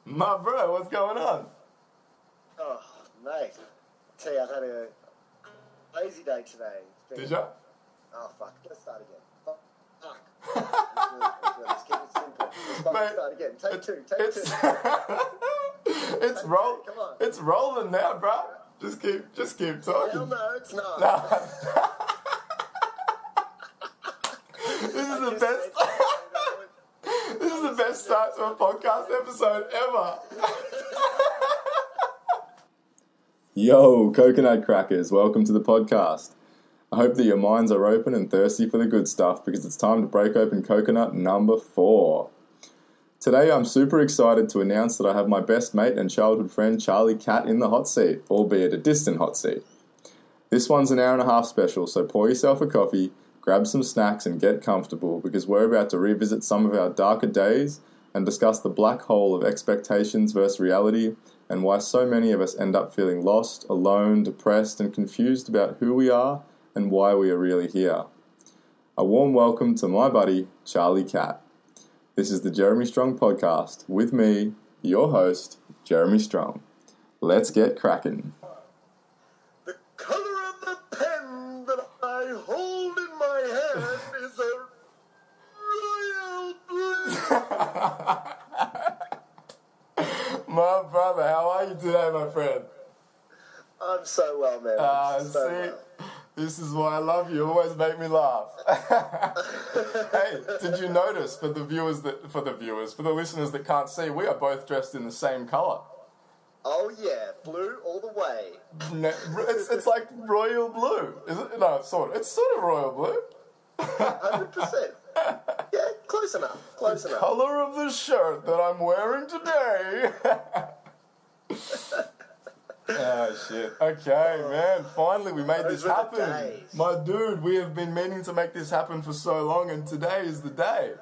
My bro, what's going on? Oh, mate. Tell you, I've had a lazy day today. Did ya? Oh, fuck. Let's start again. Fuck. Let's keep it simple. Let's start again. Take two. Come on. It's rolling now, bro. Just keep talking. Hell no, it's not. This is the best. This is the best start to a podcast episode ever. Yo, coconut crackers, welcome to the podcast. I hope that your minds are open and thirsty for the good stuff because it's time to break open coconut number 4. Today I'm super excited to announce that I have my best mate and childhood friend Charlie Cat in the hot seat, albeit a distant hot seat. This one's an hour and a half special, so pour yourself a coffee, grab some snacks and get comfortable because we're about to revisit some of our darker days and discuss the black hole of expectations versus reality and why so many of us end up feeling lost, alone, depressed and confused about who we are and why we are really here. A warm welcome to my buddy, Charlie Cat. This is the Jeremy Strong Podcast with me, your host, Jeremy Strong. Let's get cracking. The colour of the pen that I hold in my hand is a royal blue. My brother, how are you today, my friend? I'm so well, man. Well. This is why I love you. You always make me laugh. Hey, did you notice for the listeners that can't see, we are both dressed in the same colour. Oh yeah, blue all the way. No, it's like royal blue, is it? No, it's sort of royal blue. 100%. Yeah, close enough. The colour of the shirt that I'm wearing today. Oh shit. Okay, man. Finally we made this happen. My dude, we have been meaning to make this happen for so long and today is the day.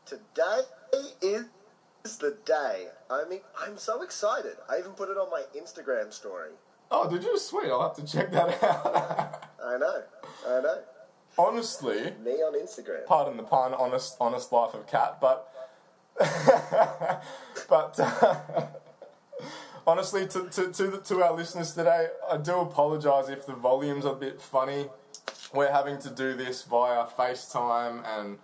Today is the day. I mean, I'm so excited. I even put it on my Instagram story. Oh, did you? Sweet. I'll have to check that out. I know. Honestly. Me on Instagram. Pardon the pun, honest life of cat, but honestly, to our listeners today, I do apologise if the volume's a bit funny. We're having to do this via FaceTime and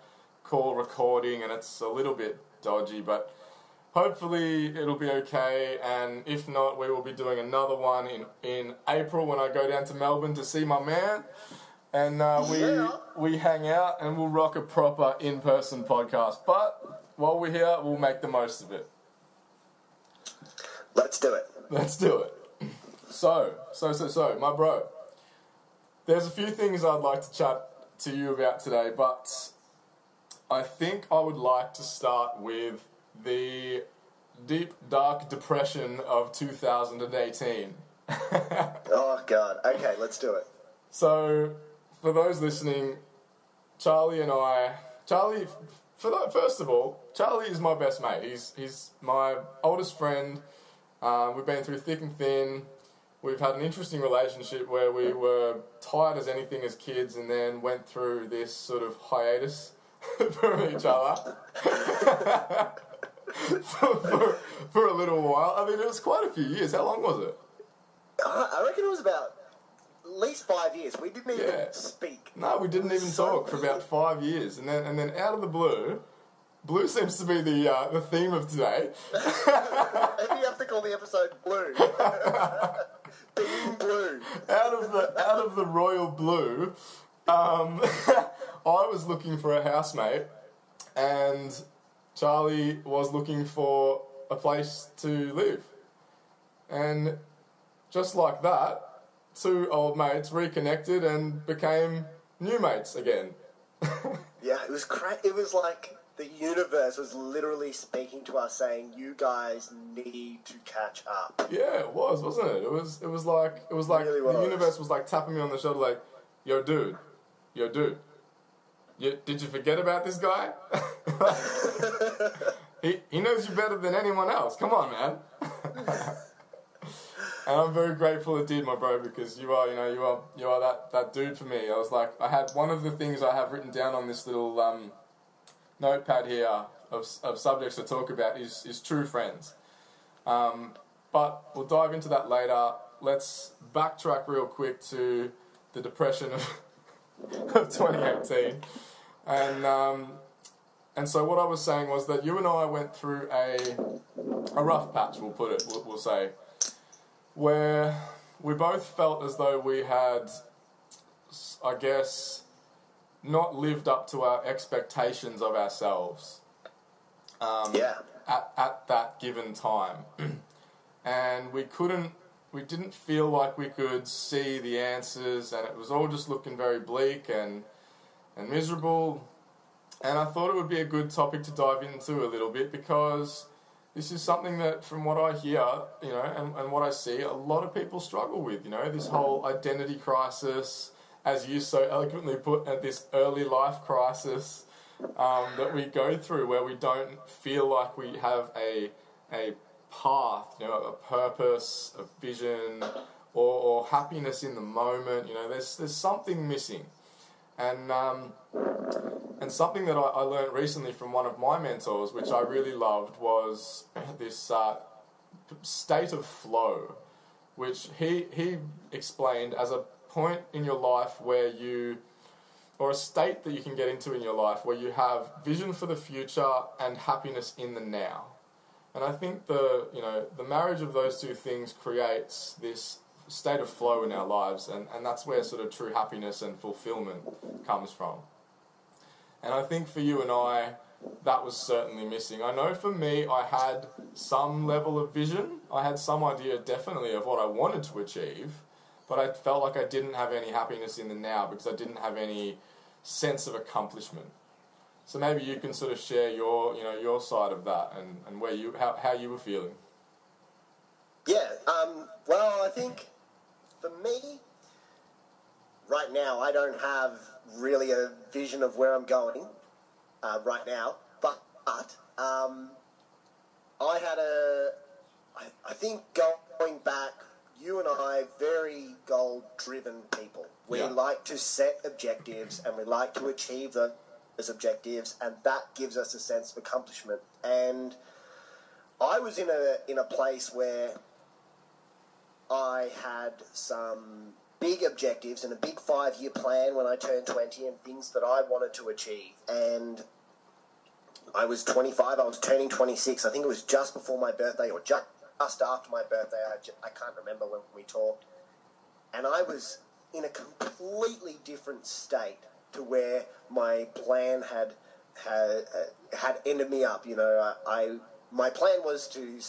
call recording, and it's a little bit dodgy, but hopefully it'll be okay, and if not, we will be doing another one in April when I go down to Melbourne to see my man, and we hang out and we'll rock a proper in-person podcast. But while we're here, we'll make the most of it. Let's do it. So, my bro, there's a few things I'd like to chat to you about today, but I think I would like to start with the deep, dark depression of 2018. Oh, God. Okay, let's do it. So, for those listening, Charlie first of all, Charlie is my best mate. He's my oldest friend. We've been through thick and thin. We've had an interesting relationship where we were tired as anything as kids and then went through this sort of hiatus from each other for a little while. I mean, it was quite a few years. How long was it? I reckon it was about at least 5 years. We didn't even speak. No, we didn't even talk for about 5 years. And then out of the blue seems to be the theme of today. Maybe you have to call the episode Blue. Being blue. Out of the royal blue, I was looking for a housemate, and Charlie was looking for a place to live. And just like that, 2 old mates reconnected and became new mates again. Yeah, it was It was like the universe was literally speaking to us saying, you guys need to catch up. Yeah, it was, wasn't it? It was like really the universe was like tapping me on the shoulder like, yo dude, did you forget about this guy? he knows you better than anyone else. Come on, man. And I'm very grateful it did, my bro, because you are that dude for me. I had one of the things I have written down on this little notepad here of subjects to talk about is true friends. But we'll dive into that later. Let's backtrack real quick to the depression of 2018. And so what I was saying was that you and I went through a rough patch, we'll say, where we both felt as though we had, I guess, not lived up to our expectations of ourselves at that given time. And we didn't feel like we could see the answers, and it was all just looking very bleak and miserable. And I thought it would be a good topic to dive into a little bit, because this is something that, from what I hear, and what I see, a lot of people struggle with, this whole identity crisis, as you so eloquently put, at this early life crisis that we go through, where we don't feel like we have a path, a purpose, a vision, or happiness in the moment. There's something missing. And something that I learned recently from one of my mentors, which I really loved, was this state of flow, which he explained as a point in your life where or a state that you can get into in your life where you have vision for the future and happiness in the now. And I think the marriage of those two things creates this state of flow in our lives, and that's where sort of true happiness and fulfillment comes from. And I think for you and I, that was certainly missing. I know for me, I had some level of vision. I had some idea, definitely, of what I wanted to achieve, but I felt like I didn't have any happiness in the now because I didn't have any sense of accomplishment. So maybe you can sort of share your side of that and where how you were feeling. Yeah. Well, I think for me, right now, I don't have really a vision of where I'm going right now, but I had I think going back, you and I, very goal-driven people. We like to set objectives and we like to achieve those objectives, and that gives us a sense of accomplishment. And I was in a place where I had some big objectives and a big 5-year plan when I turned 20 and things that I wanted to achieve. And I was 25, I was turning 26. I think it was just before my birthday or just after my birthday. I can't remember when we talked. And I was in a completely different state to where my plan had ended me up. My plan was to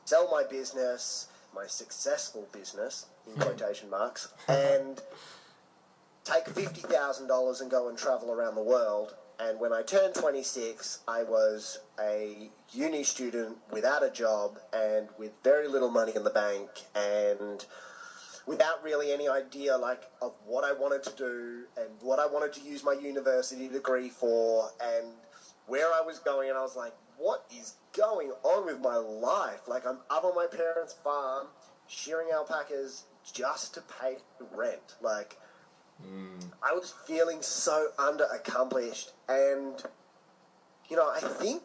sell my business, my successful business, in quotation marks, and take $50,000 and go and travel around the world. And when I turned 26, I was a uni student without a job and with very little money in the bank and without really any idea of what I wanted to do and what I wanted to use my university degree for and where I was going. And I was like, what is going on with my life? I'm up on my parents' farm shearing alpacas just to pay rent. I was feeling so underaccomplished. And, I think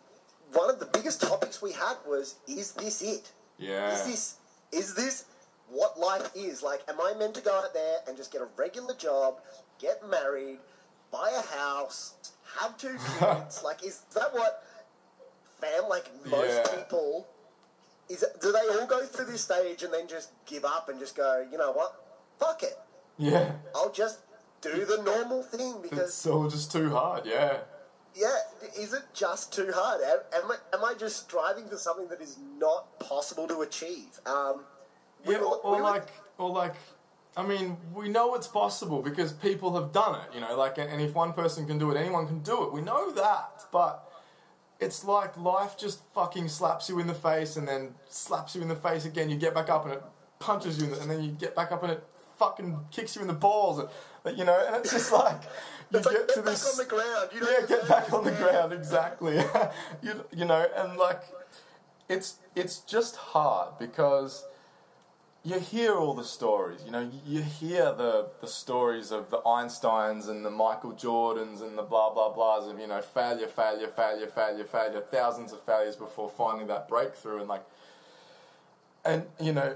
one of the biggest topics we had was, is this it? Yeah. Is this what life is? Am I meant to go out there and just get a regular job, get married, buy a house, have 2 kids? Is that what most people... do they all go through this stage and then just give up and just go, you know what, fuck it. Yeah. I'll just do the normal thing because... It's all just too hard, yeah. Yeah, is it just too hard? Am I just striving for something that is not possible to achieve? We know it's possible because people have done it, and if one person can do it, anyone can do it. We know that, but... It's like life just fucking slaps you in the face and then slaps you in the face again. You get back up and it punches you, and then you get back up and it fucking kicks you in the balls. And it's just like... Get back on the ground. Get back on the ground, exactly. and it's just hard because you hear all the stories, you know, you hear the stories of the Einsteins and the Michael Jordans and the blah blah blahs of, you know, failure, thousands of failures before finding that breakthrough, and like, and you know,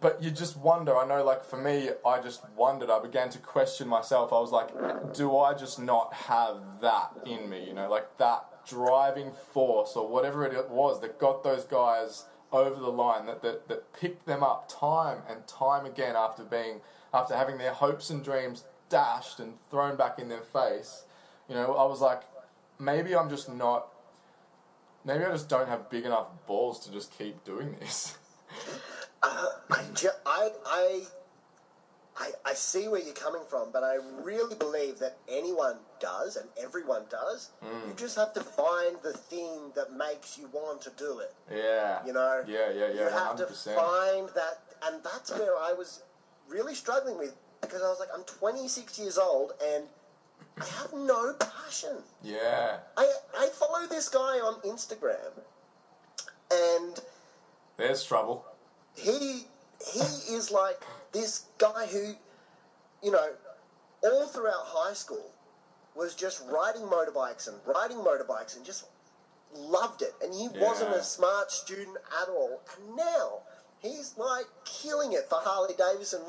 but you just wonder. I know, like for me, I just wondered. I began to question myself. I was like, do I just not have that in me? You know, like that driving force or whatever it was that got those guys over the line, that picked them up time and time again after having their hopes and dreams dashed and thrown back in their face. You know, I was like, maybe I just don't have big enough balls to just keep doing this. I see where you're coming from, but I really believe that anyone does, and everyone does. You just have to find the thing that makes you want to do it. Yeah. You know? Yeah, You have 100%. to find that, and that's where I was really struggling with, because I was like, I'm 26 years old, and I have no passion. Yeah. I follow this guy on Instagram, and there's trouble. He is like this guy who, you know, all throughout high school was just riding motorbikes and just loved it. And he wasn't a smart student at all. And now he's like killing it for Harley Davidson,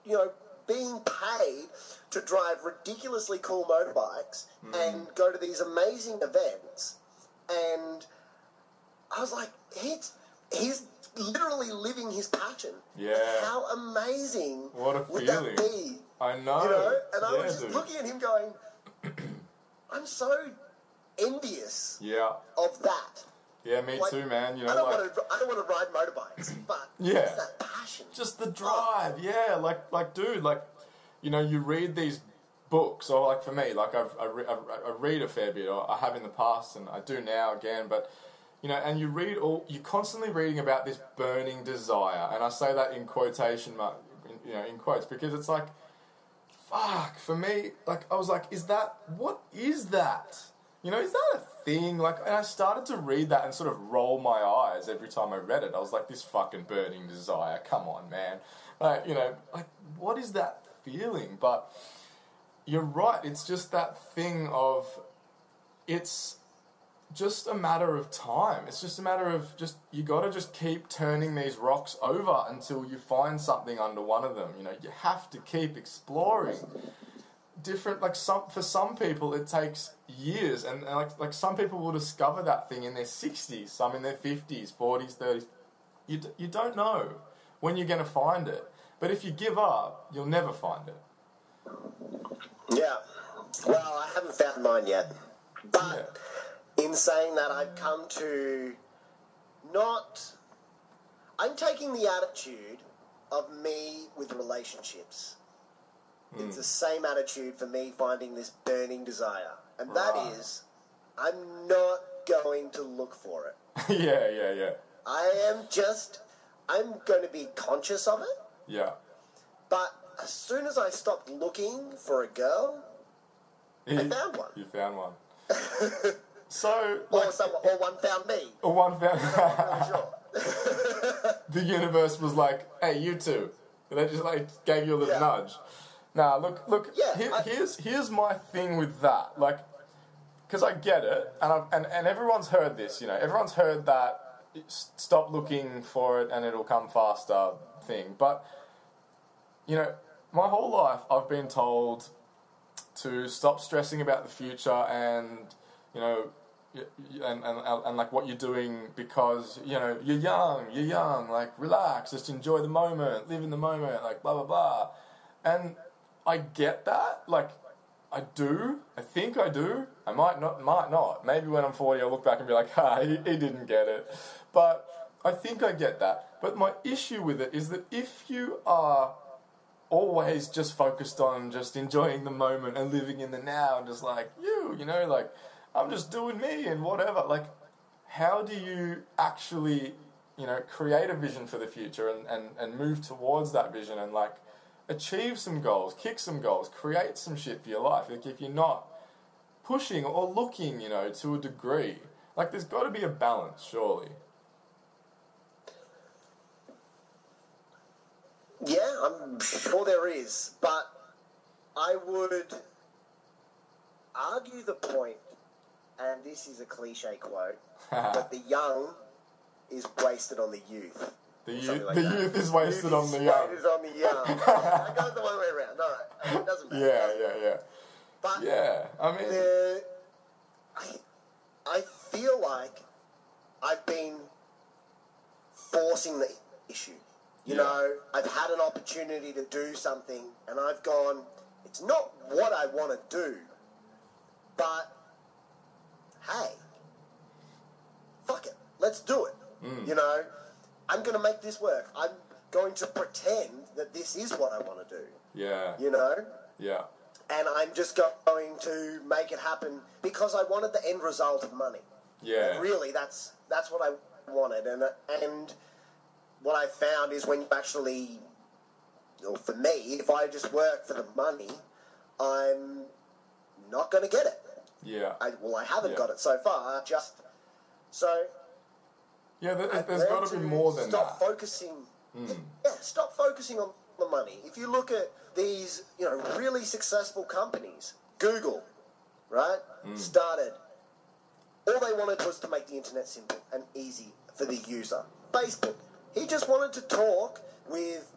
you know, being paid to drive ridiculously cool motorbikes and go to these amazing events. And I was like, he's literally living his passion. Yeah. How amazing would that be? I know. You know? And I was just looking at him going, I'm so envious of that. Yeah, me too, man. You know, I don't want to ride motorbikes, but it's that passion. Just the drive, like, dude, like, you know, you read these books, or like for me, like I read a fair bit, or I have in the past, and I do now again, but you know, and you're constantly reading about this burning desire, and I say that in quotation mark, you know, in quotes, because it's like, fuck, for me, like, I was like, what is that? You know, is that a thing? Like, and I started to read that and sort of roll my eyes every time I read it. I was like, this fucking burning desire, come on, man. Like, you know, like, what is that feeling? But you're right, it's just that thing of, it's just a matter of time. It's just a matter of you got to just keep turning these rocks over until you find something under one of them. You know, you have to keep exploring. Different, like for some people it takes years, and like some people will discover that thing in their 60s, some in their 50s, 40s, 30s. You don't know when you're going to find it. But if you give up, you'll never find it. Yeah. Well, I haven't found mine yet. But in saying that, I've come to I'm taking the attitude of me with relationships. It's the same attitude for me finding this burning desire. And that is, I'm not going to look for it. Yeah. I'm going to be conscious of it. Yeah. But as soon as I stopped looking for a girl, I found one. You found one. So, or one found me. Or one found... I'm not sure. The universe was like, hey, you two. And they just like gave you a little nudge. Now, look. Yeah, here's my thing with that. Like, because I get it, and everyone's heard this. You know, everyone's heard that stop looking for it and it'll come faster thing. But you know, my whole life I've been told to stop stressing about the future and you know, and like what you're doing because you know you're young. Like relax, just enjoy the moment, live in the moment. Like blah blah blah, and I get that, like, I do, I think I do, I might not, maybe when I'm 40 I'll look back and be like, he didn't get it, but I think I get that, but my issue with it is that if you are always just focused on just enjoying the moment and living in the now and just like, you know, like, I'm just doing me and whatever, like, how do you actually, you know, create a vision for the future and move towards that vision and like, achieve some goals, kick some goals, create some shit for your life. Like if you're not pushing or looking, you know, to a degree, like there's got to be a balance, surely. Yeah, I'm sure there is, but I would argue the point, and this is a cliche quote, that the young is wasted on the youth. The youth is wasted on the young. Is on the young. Yeah, I go the one way around. All right, it doesn't matter. Yeah. But yeah, I mean, I feel like I've been forcing the issue. You know, I've had an opportunity to do something, and I've gone, it's not what I want to do, but hey, fuck it, let's do it. You know, I'm going to make this work. I'm going to pretend that this is what I want to do. Yeah. You know? Yeah. And I'm just going to make it happen because I wanted the end result of money. Yeah. And really, that's what I wanted. And what I found is when you actually, or for me, if I just work for the money, I'm not going to get it. Yeah. I haven't got it so far. So... Yeah, there's got to be more than stop that. Focusing. Yeah, stop focusing on the money. If you look at these, really successful companies, Google, right, started. All they wanted was to make the internet simple and easy for the user. Facebook, he just wanted to talk with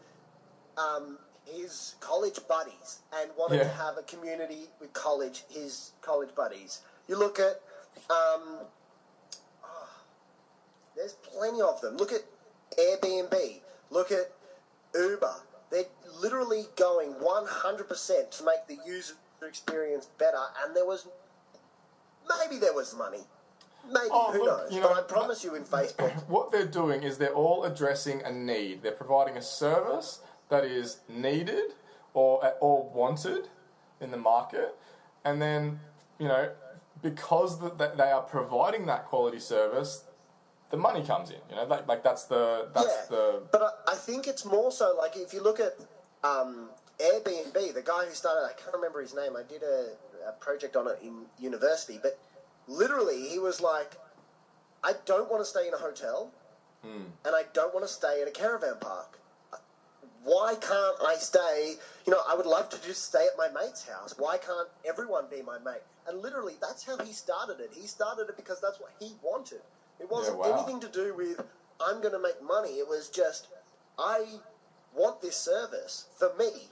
his college buddies and wanted to have a community with his college buddies. You look at. There's plenty of them. Look at Airbnb. Look at Uber. They're literally going 100% to make the user experience better. And maybe there was money. Maybe, who knows? But I promise you in Facebook. What they're doing is they're all addressing a need. They're providing a service that is needed or wanted in the market. And then, because they are providing that quality service, the money comes in, that's the. But I think it's more so like if you look at Airbnb, the guy who started, I can't remember his name. I did a project on it in university, but literally he was like, I don't want to stay in a hotel, and I don't want to stay at a caravan park. Why can't I stay? I would love to just stay at my mate's house. Why can't everyone be my mate? And literally, that's how he started it. He started it because that's what he wanted. It wasn't anything to do with, I'm going to make money. It was just, I want this service for me.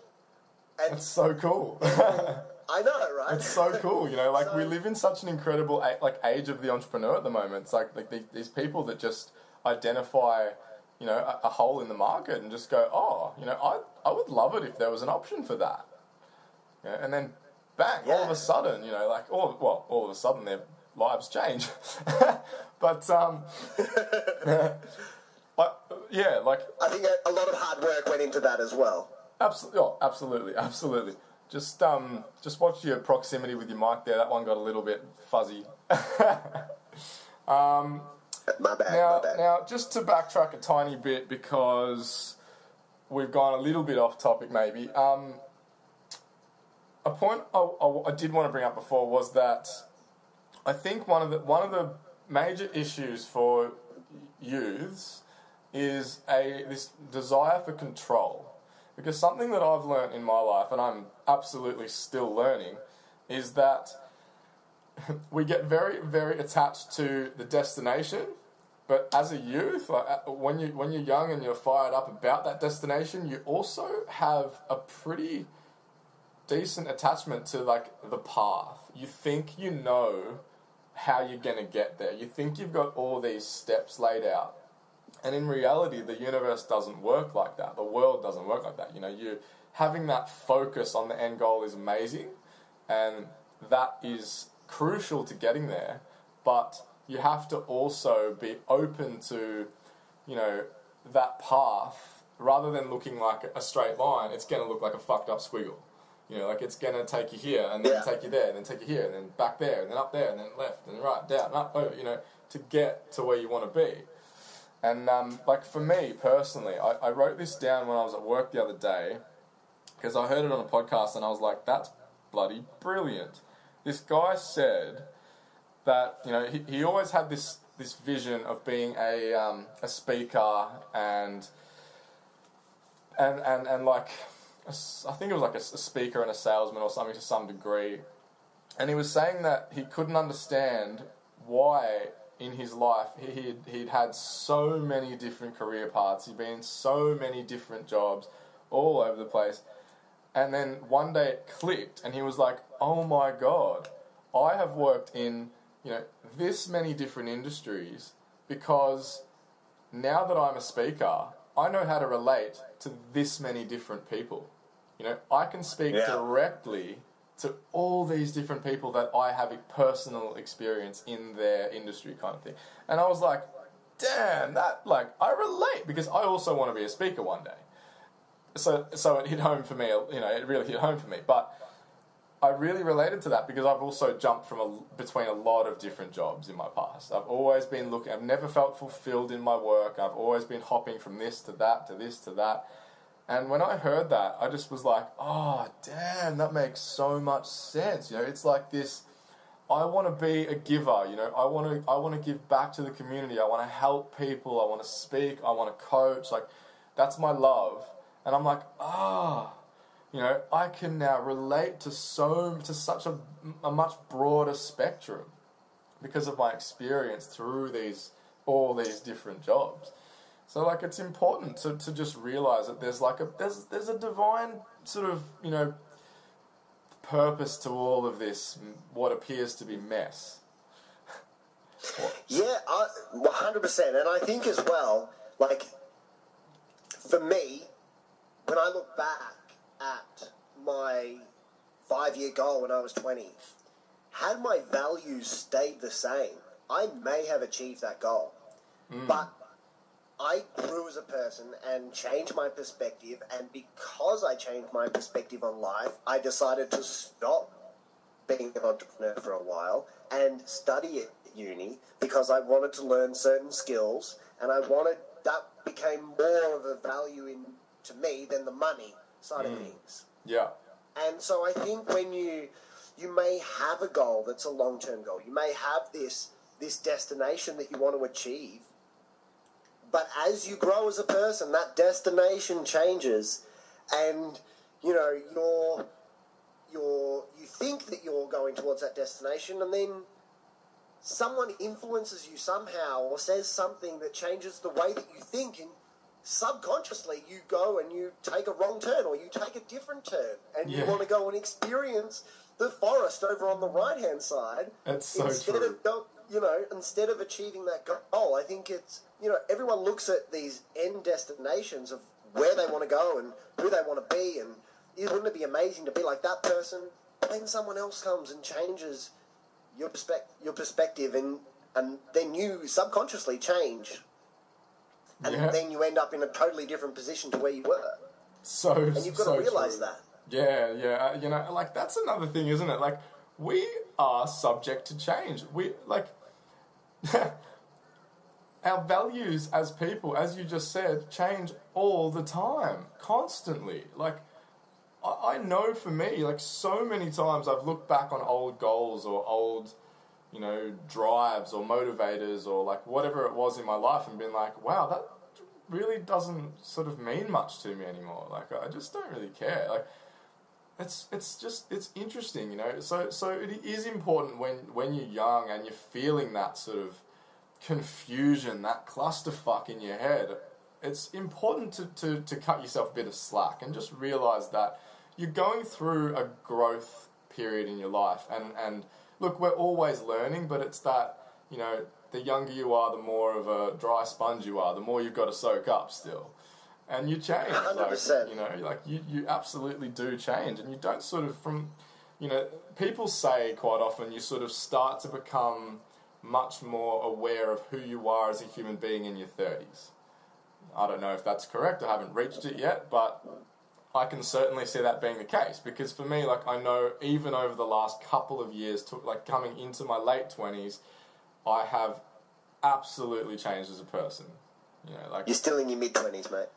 And that's so cool. I know, right? It's so cool, we live in such an incredible, age of the entrepreneur at the moment. It's like these people that just identify, a hole in the market and just go, I would love it if there was an option for that. And then, bang, all of a sudden, all of a sudden their lives change. But, I think a lot of hard work went into that as well. Absolutely. Just watch your proximity with your mic there. That one got a little bit fuzzy. My bad. Now, just to backtrack a tiny bit because we've gone a little bit off topic maybe. A point I did want to bring up before was that I think one of the major issues for youths is this desire for control. Because something that I've learned in my life, and I'm absolutely still learning, is that we get very, very attached to the destination. But as a youth, when you're young and you're fired up about that destination, you also have a pretty decent attachment to the path. You think you know how you're going to get there. You think you've got all these steps laid out. And in reality, the universe doesn't work like that. The world doesn't work like that. You having that focus on the end goal is amazing, and that is crucial to getting there. But you have to also be open to, that path. Rather than looking like a straight line, it's going to look like a fucked up squiggle. It's going to take you here, and then take you there, and then take you here, and then back there, and then up there, and then left, and right, down, up, over, to get to where you want to be. And, for me, personally, I wrote this down when I was at work the other day, because I heard it on a podcast, and I was like, that's bloody brilliant. This guy said that, he always had this vision of being a speaker and and like, I think it was like a speaker and a salesman or something to some degree, and he was saying that he couldn't understand why in his life he'd had so many different career paths, he'd been in so many different jobs all over the place, and then one day it clicked, and he was like, oh my God, I have worked in, this many different industries because now that I'm a speaker, I know how to relate to this many different people. I can speak directly to all these different people that I have a personal experience in their industry kind of thing. And I was like, damn, I relate, because I also want to be a speaker one day. So it hit home for me, it really hit home for me. But I really related to that because I've also jumped between a lot of different jobs in my past. I've always been I've never felt fulfilled in my work. I've always been hopping from this to that, to this to that. And when I heard that, I just was like, oh, damn, that makes so much sense. It's like this, I want to be a giver, I want to give back to the community. I want to help people. I want to speak. I want to coach. Like, that's my love. And I'm like, I can now relate to such a much broader spectrum because of my experience through all these different jobs. So it's important to just realize that there's a divine sort of, purpose to all of this, what appears to be mess. Yeah, 100%. And I think as well, for me, when I look back at my 5-year goal when I was 20, had my values stayed the same, I may have achieved that goal. But I grew as a person and changed my perspective, and because I changed my perspective on life, I decided to stop being an entrepreneur for a while and study at uni because I wanted to learn certain skills, and that became more of a value to me than the money side of things. Yeah. And so I think when you may have a goal that's a long-term goal, you may have this destination that you want to achieve, but as you grow as a person, that destination changes, and you think that you're going towards that destination, and then someone influences you somehow or says something that changes the way that you think, and subconsciously you go and you take a wrong turn or you take a different turn, and you want to go and experience the forest over on the right-hand side. That's so true. Instead of achieving that goal, I think it's, everyone looks at these end destinations of where they want to go and who they want to be, and wouldn't it be amazing to be like that person? Then someone else comes and changes your perspective, and then you subconsciously change. And then you end up in a totally different position to where you were. And you've got to realise that. Yeah. That's another thing, isn't it? We are subject to change. Our values as people, as you just said, change all the time, constantly. I know for me, so many times I've looked back on old goals or old, drives or motivators or whatever it was in my life and been like, wow, that really doesn't sort of mean much to me anymore. I just don't really care. It's interesting, So it is important when you're young and you're feeling that sort of confusion, that clusterfuck in your head. It's important to cut yourself a bit of slack and just realise that you're going through a growth period in your life. And look, we're always learning, but it's that, the younger you are, the more of a dry sponge you are, the more you've got to soak up still. And you change. 100%. You absolutely do change. And you don't sort of people say quite often you sort of start to become much more aware of who you are as a human being in your 30s. I don't know if that's correct. I haven't reached it yet, but I can certainly see that being the case. Because for me, I know even over the last couple of years, coming into my late 20s, I have absolutely changed as a person. You're still in your mid-20s, mate.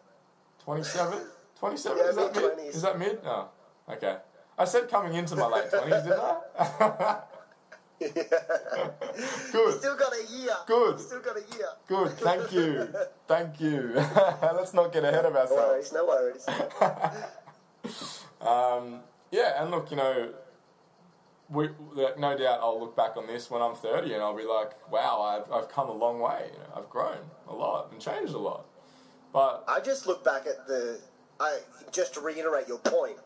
27? 27? Yeah, Is that mid? mid-20s. Is that mid? Oh, okay. I said coming into my late 20s, didn't I? Good. Still got a year. Good. Still got a year. Good. Thank you. Thank you. Let's not get ahead of ourselves. No worries. Yeah, and look, no doubt I'll look back on this when I'm 30 and I'll be like, wow, I've come a long way. I've grown a lot and changed a lot. But I just look back at just to reiterate your point,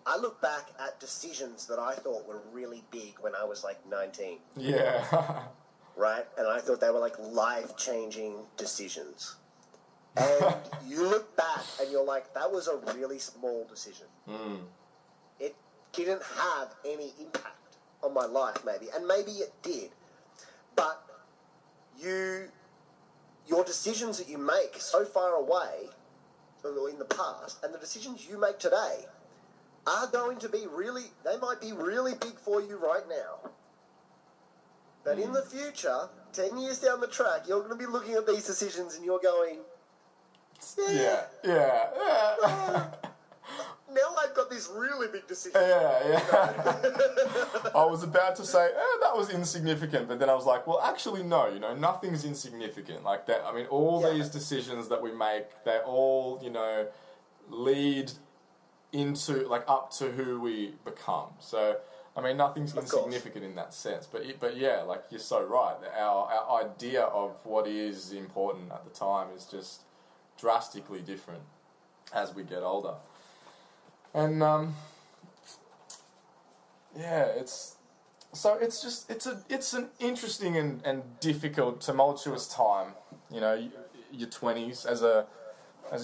I look back at decisions that I thought were really big when I was like 19. Yeah. Right? And I thought they were like life-changing decisions. And you look back and you're like, that was a really small decision. It didn't have any impact on my life, maybe. And maybe it did. But your decisions that you make so far away in the past and the decisions you make today are going to be they might be really big for you right now. But in the future, 10 years down the track, you're going to be looking at these decisions and you're going, yeah. Now I've got this really big decision. Yeah. I was about to say, that was insignificant, but then I was like, well, actually, no, nothing's insignificant like that. I mean, all these decisions that we make, they all, lead into, up to who we become. So, I mean, nothing's insignificant in that sense. But yeah, you're so right. Our idea of what is important at the time is just drastically different as we get older. And it's an interesting and difficult, tumultuous time. Your 20s as a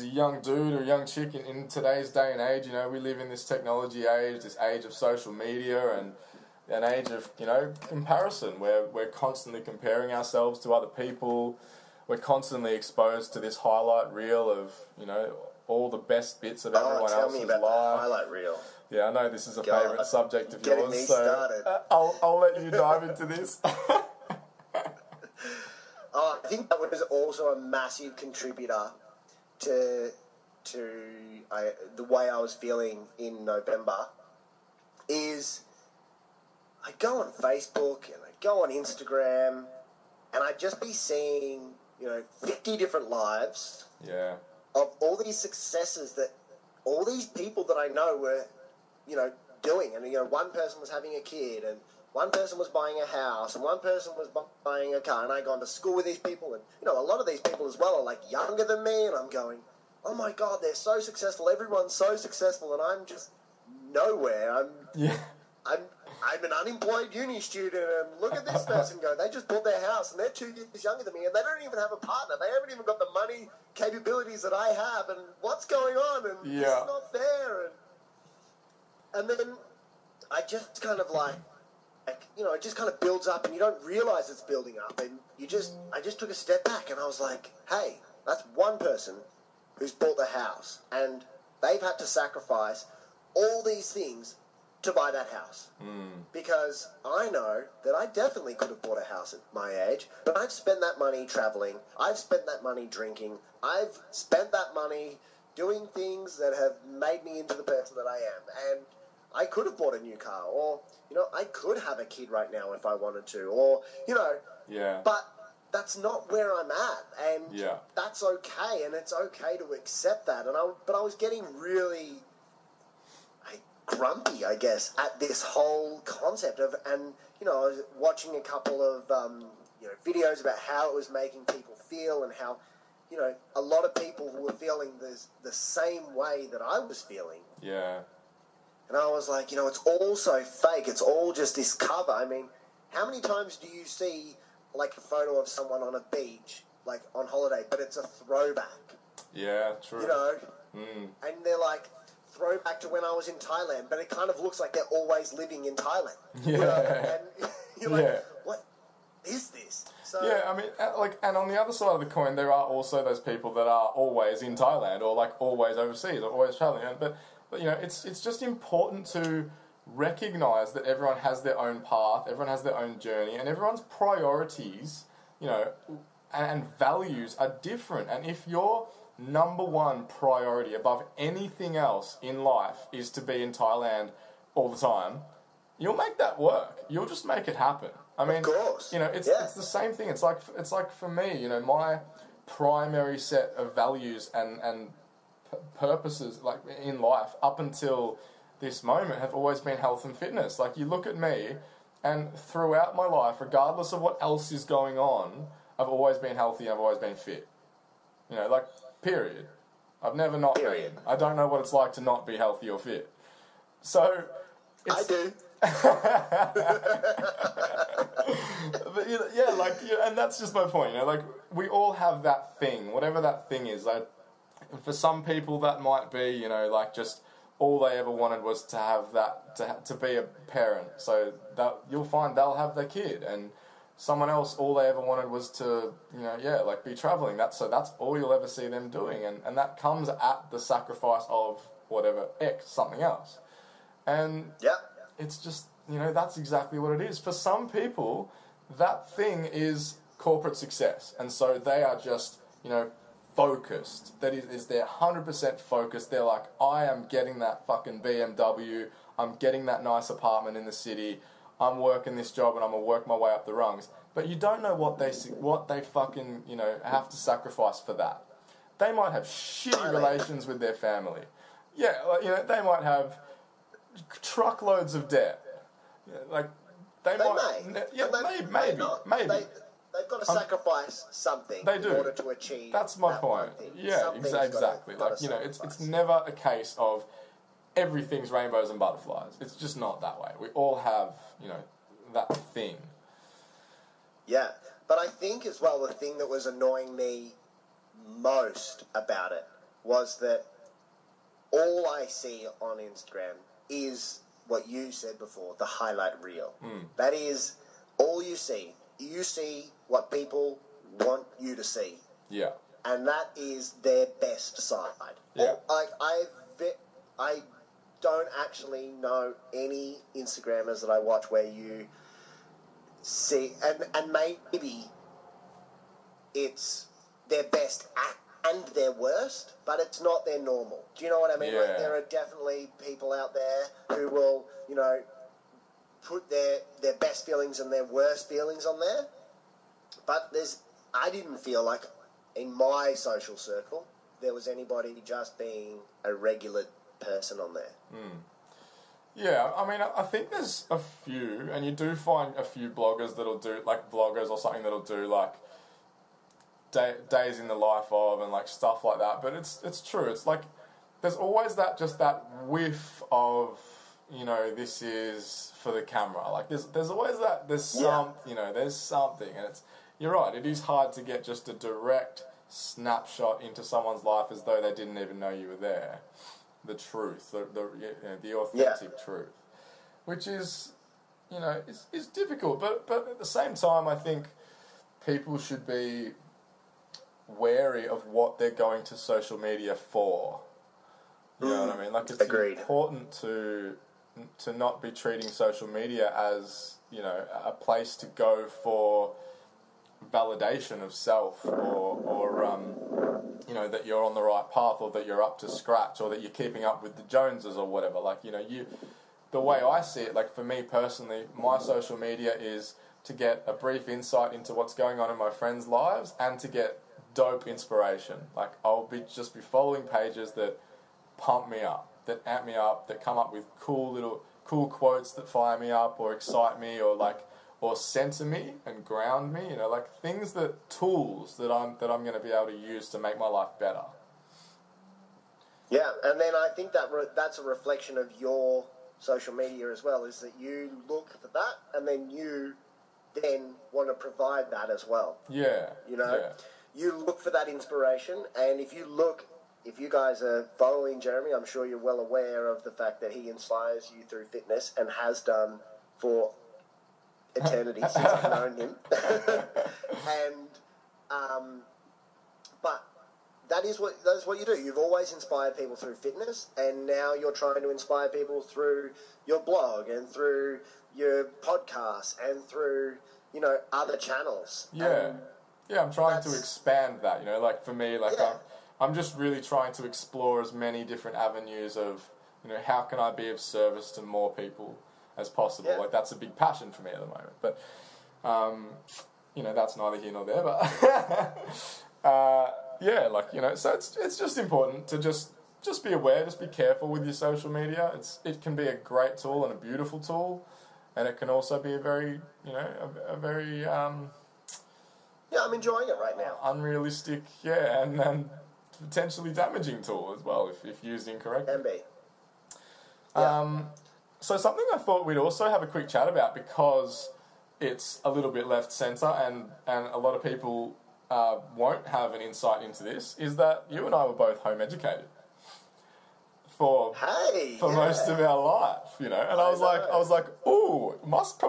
young dude or young chick in today's day and age. We live in this technology age, this age of social media, and an age of comparison, where we're constantly comparing ourselves to other people. We're constantly exposed to this highlight reel of all the best bits of everyone else's life. Tell me about the highlight reel. Yeah, I know this is a favourite subject of Getting yours, me so started. I'll let you dive into this. I think that was also a massive contributor to the way I was feeling in November. Is I go on Facebook and I go on Instagram, and I'd just be seeing 50 different lives. Yeah. Of all these successes that all these people that I know were, doing. And, one person was having a kid, and one person was buying a house, and one person was buying a car, and I gone to school with these people, and, a lot of these people as well are, younger than me, and I'm going, oh my God, they're so successful, everyone's so successful, and I'm just nowhere. I'm an unemployed uni student, and look at this person go. They just bought their house, and they're 2 years younger than me, and they don't even have a partner. They haven't even got the money capabilities that I have, and what's going on? And this is not fair. And then I just kind of it just kind of builds up, and you don't realize it's building up, and I just took a step back, and I was like, hey, that's one person who's bought the house, and they've had to sacrifice all these things to buy that house. Because I know that I definitely could have bought a house at my age, but I've spent that money traveling, I've spent that money drinking, I've spent that money doing things that have made me into the person that I am, and I could have bought a new car, or, I could have a kid right now if I wanted to, or, but that's not where I'm at, and that's okay, and it's okay to accept that, but I was getting really grumpy, I guess, at this whole concept of, and I was watching a couple of videos about how it was making people feel, and how a lot of people were feeling the same way that I was feeling. Yeah. And I was like, it's all so fake. It's all just this cover. I mean, how many times do you see a photo of someone on a beach, on holiday, but it's a throwback? Yeah, true. And they're like, throwback to when I was in Thailand, but it kind of looks like they're always living in Thailand. Yeah. And you're like, what is this? So, yeah, I mean, and on the other side of the coin, there are also those people that are always in Thailand, or always overseas, or always traveling. But it's just important to recognise that everyone has their own path, everyone has their own journey, and everyone's priorities, and values are different. And if your number one priority above anything else in life is to be in Thailand all the time, you'll make that work. You'll just make it happen. I mean, of course. it's the same thing. It's like for me, my primary set of values and purposes, like in life, up until this moment, have always been health and fitness. Like, you look at me, and throughout my life, regardless of what else is going on, I've always been healthy and I've always been fit. Period. I've never not been. I don't know what it's like to not be healthy or fit. So, I do. But and that's just my point. We all have that thing, whatever that thing is. Like, for some people, that might be, just all they ever wanted was to have that, to be a parent. So that you'll find they'll have their kid, and someone else, all they ever wanted was to, be traveling. That's all you'll ever see them doing, and that comes at the sacrifice of whatever something else. And it's just, that's exactly what it is. For some people, that thing is corporate success, and so they are just, focused. That is they're 100% focused. They're like, I am getting that fucking BMW, I'm getting that nice apartment in the city, I'm working this job and I'm going to work my way up the rungs. But you don't know what they fucking, have to sacrifice for that. They might have shitty relations with their family. Yeah, they might have truckloads of debt. Maybe. They've got to sacrifice something in order to achieve. That's my point. Yeah, exactly. It's never a case of everything's rainbows and butterflies. It's just not that way. We all have, that thing. Yeah, but I think as well the thing that was annoying me most about it was that all I see on Instagram is what you said before, the highlight reel. That is all you see. You see what people want you to see. Yeah. And that is their best side. Yeah. I don't actually know any Instagrammers that I watch where you see, and maybe it's their best and their worst, but it's not their normal. Do you know what I mean? Yeah. Like, there are definitely people out there who will, put their best feelings and their worst feelings on there. But I didn't feel like in my social circle there was anybody just being a regular person on there. Yeah, I mean, I think there's a few, and you do find a few bloggers that'll do, like vloggers or something that'll do, like, days in the life of and, like, stuff like that. But it's true. It's like, there's always that whiff of, this is for the camera. Like, there's always that, there's something, and you're right, it is hard to get just a direct snapshot into someone's life as though they didn't even know you were there. The truth, the authentic truth, which is, is difficult. But at the same time, I think people should be wary of what they're going to social media for. You know what I mean? Like, it's important to not be treating social media as, a place to go for validation of self or that you're on the right path or that you're up to scratch or that you're keeping up with the Joneses or whatever. Like, the way I see it, like, for me personally, my social media is to get a brief insight into what's going on in my friends' lives and to get dope inspiration. Like, I'll be following pages that pump me up, that amp me up, that come up with cool quotes that fire me up or excite me or center me and ground me, tools that I'm going to be able to use to make my life better. Yeah, and then I think that's a reflection of your social media as well, is that you look for that and then you then want to provide that as well. Yeah. You look for that inspiration, and if you guys are following Jeremy, I'm sure you're well aware of the fact that he inspires you through fitness and has done for eternity since I've known him. But that's what you do. You've always inspired people through fitness, and now you're trying to inspire people through your blog and through your podcast and through, other channels. Yeah. I'm trying to expand that, for me, I'm just really trying to explore as many different avenues of, how can I be of service to more people? as possible. Yeah. Like, that's a big passion for me at the moment. But, you know, that's neither here nor there. But, yeah, like, you know, so it's just important to just be aware, just be careful with your social media. It can be a great tool and a beautiful tool, and it can also be a very, you know, a very Yeah, I'm enjoying it right now. unrealistic, yeah, and potentially damaging tool as well if used incorrectly. Can be. Yeah. So something I thought we'd also have a quick chat about, because it's a little bit left centre and a lot of people won't have an insight into this, is that you and I were both home educated for most of our life, you know. And I was like, ooh, must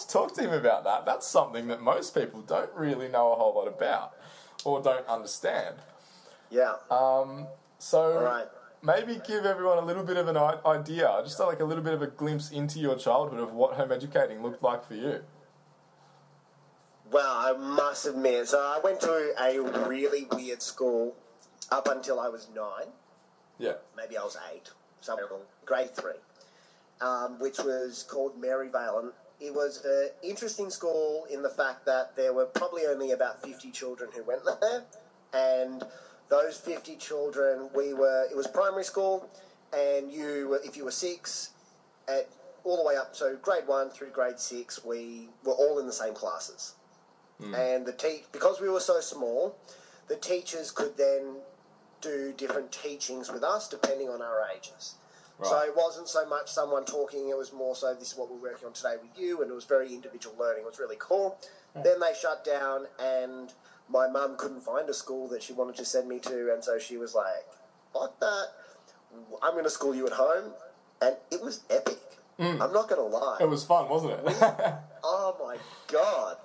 talk to him about that. That's something that most people don't really know a whole lot about or don't understand. Yeah. So Right. maybe give everyone a little bit of an idea, just like a little bit of a glimpse into your childhood of what home educating looked like for you. Well, I must admit, so I went to a really weird school up until I was 9. Yeah. Maybe I was 8, somewhere along grade 3, which was called Maryvale. And it was an interesting school in the fact that there were probably only about 50 children who went there, and those 50 children, it was primary school, and if you were 6, all the way up, so grade 1 through grade 6, we were all in the same classes. And because we were so small, the teachers could then do different teachings with us depending on our ages. Right. So it wasn't so much someone talking, it was more so, this is what we're working on today with you, and it was very individual learning. It was really cool. Then they shut down, and my mum couldn't find a school that she wanted to send me to, and so she was like, fuck that, I'm going to school you at home. And it was epic. I'm not going to lie. It was fun, wasn't it? Oh my God.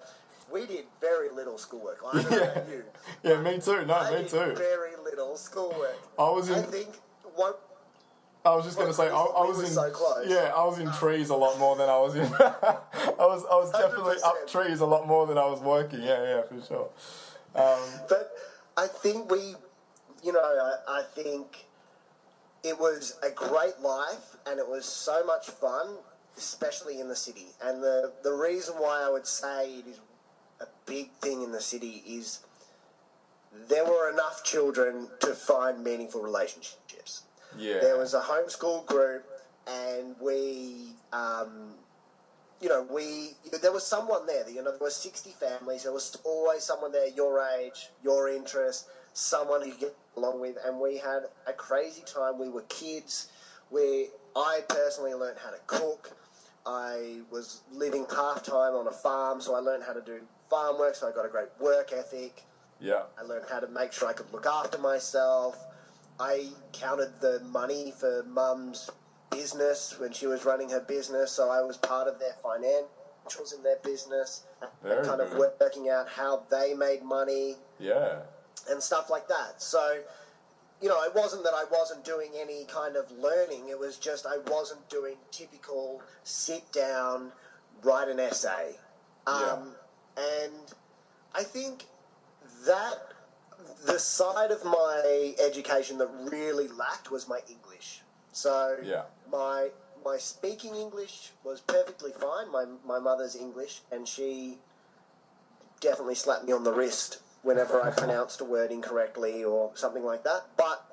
We did very little schoolwork. I don't know about you. Yeah, me too. No, I me did too. very little schoolwork. I was I think I was just going to say, I was were in so close. Yeah, I was in trees a lot more than I was in. I was definitely 100%. up trees a lot more than I was working. Yeah, for sure. But I think I think it was a great life, and it was so much fun, especially in the city. And the reason why I would say it is a big thing in the city is there were enough children to find meaningful relationships. Yeah. There was a homeschool group, and there was someone there. There were 60 families. There was always someone there, your age, your interest, someone you get along with, and we had a crazy time. We were kids. I personally learned how to cook. I was living part-time on a farm, so I learned how to do farm work, so I got a great work ethic. Yeah. I learned how to make sure I could look after myself. I counted the money for Mum's business when she was running her business, so I was part of their financials in their business, and kind of working out how they made money. Yeah. And stuff like that. So, it wasn't that I wasn't doing any kind of learning. It was just I wasn't doing typical sit down, write an essay. And I think that the side of my education that really lacked was my English. So my speaking English was perfectly fine. My mother's English, and she definitely slapped me on the wrist whenever I pronounced a word incorrectly or something like that. But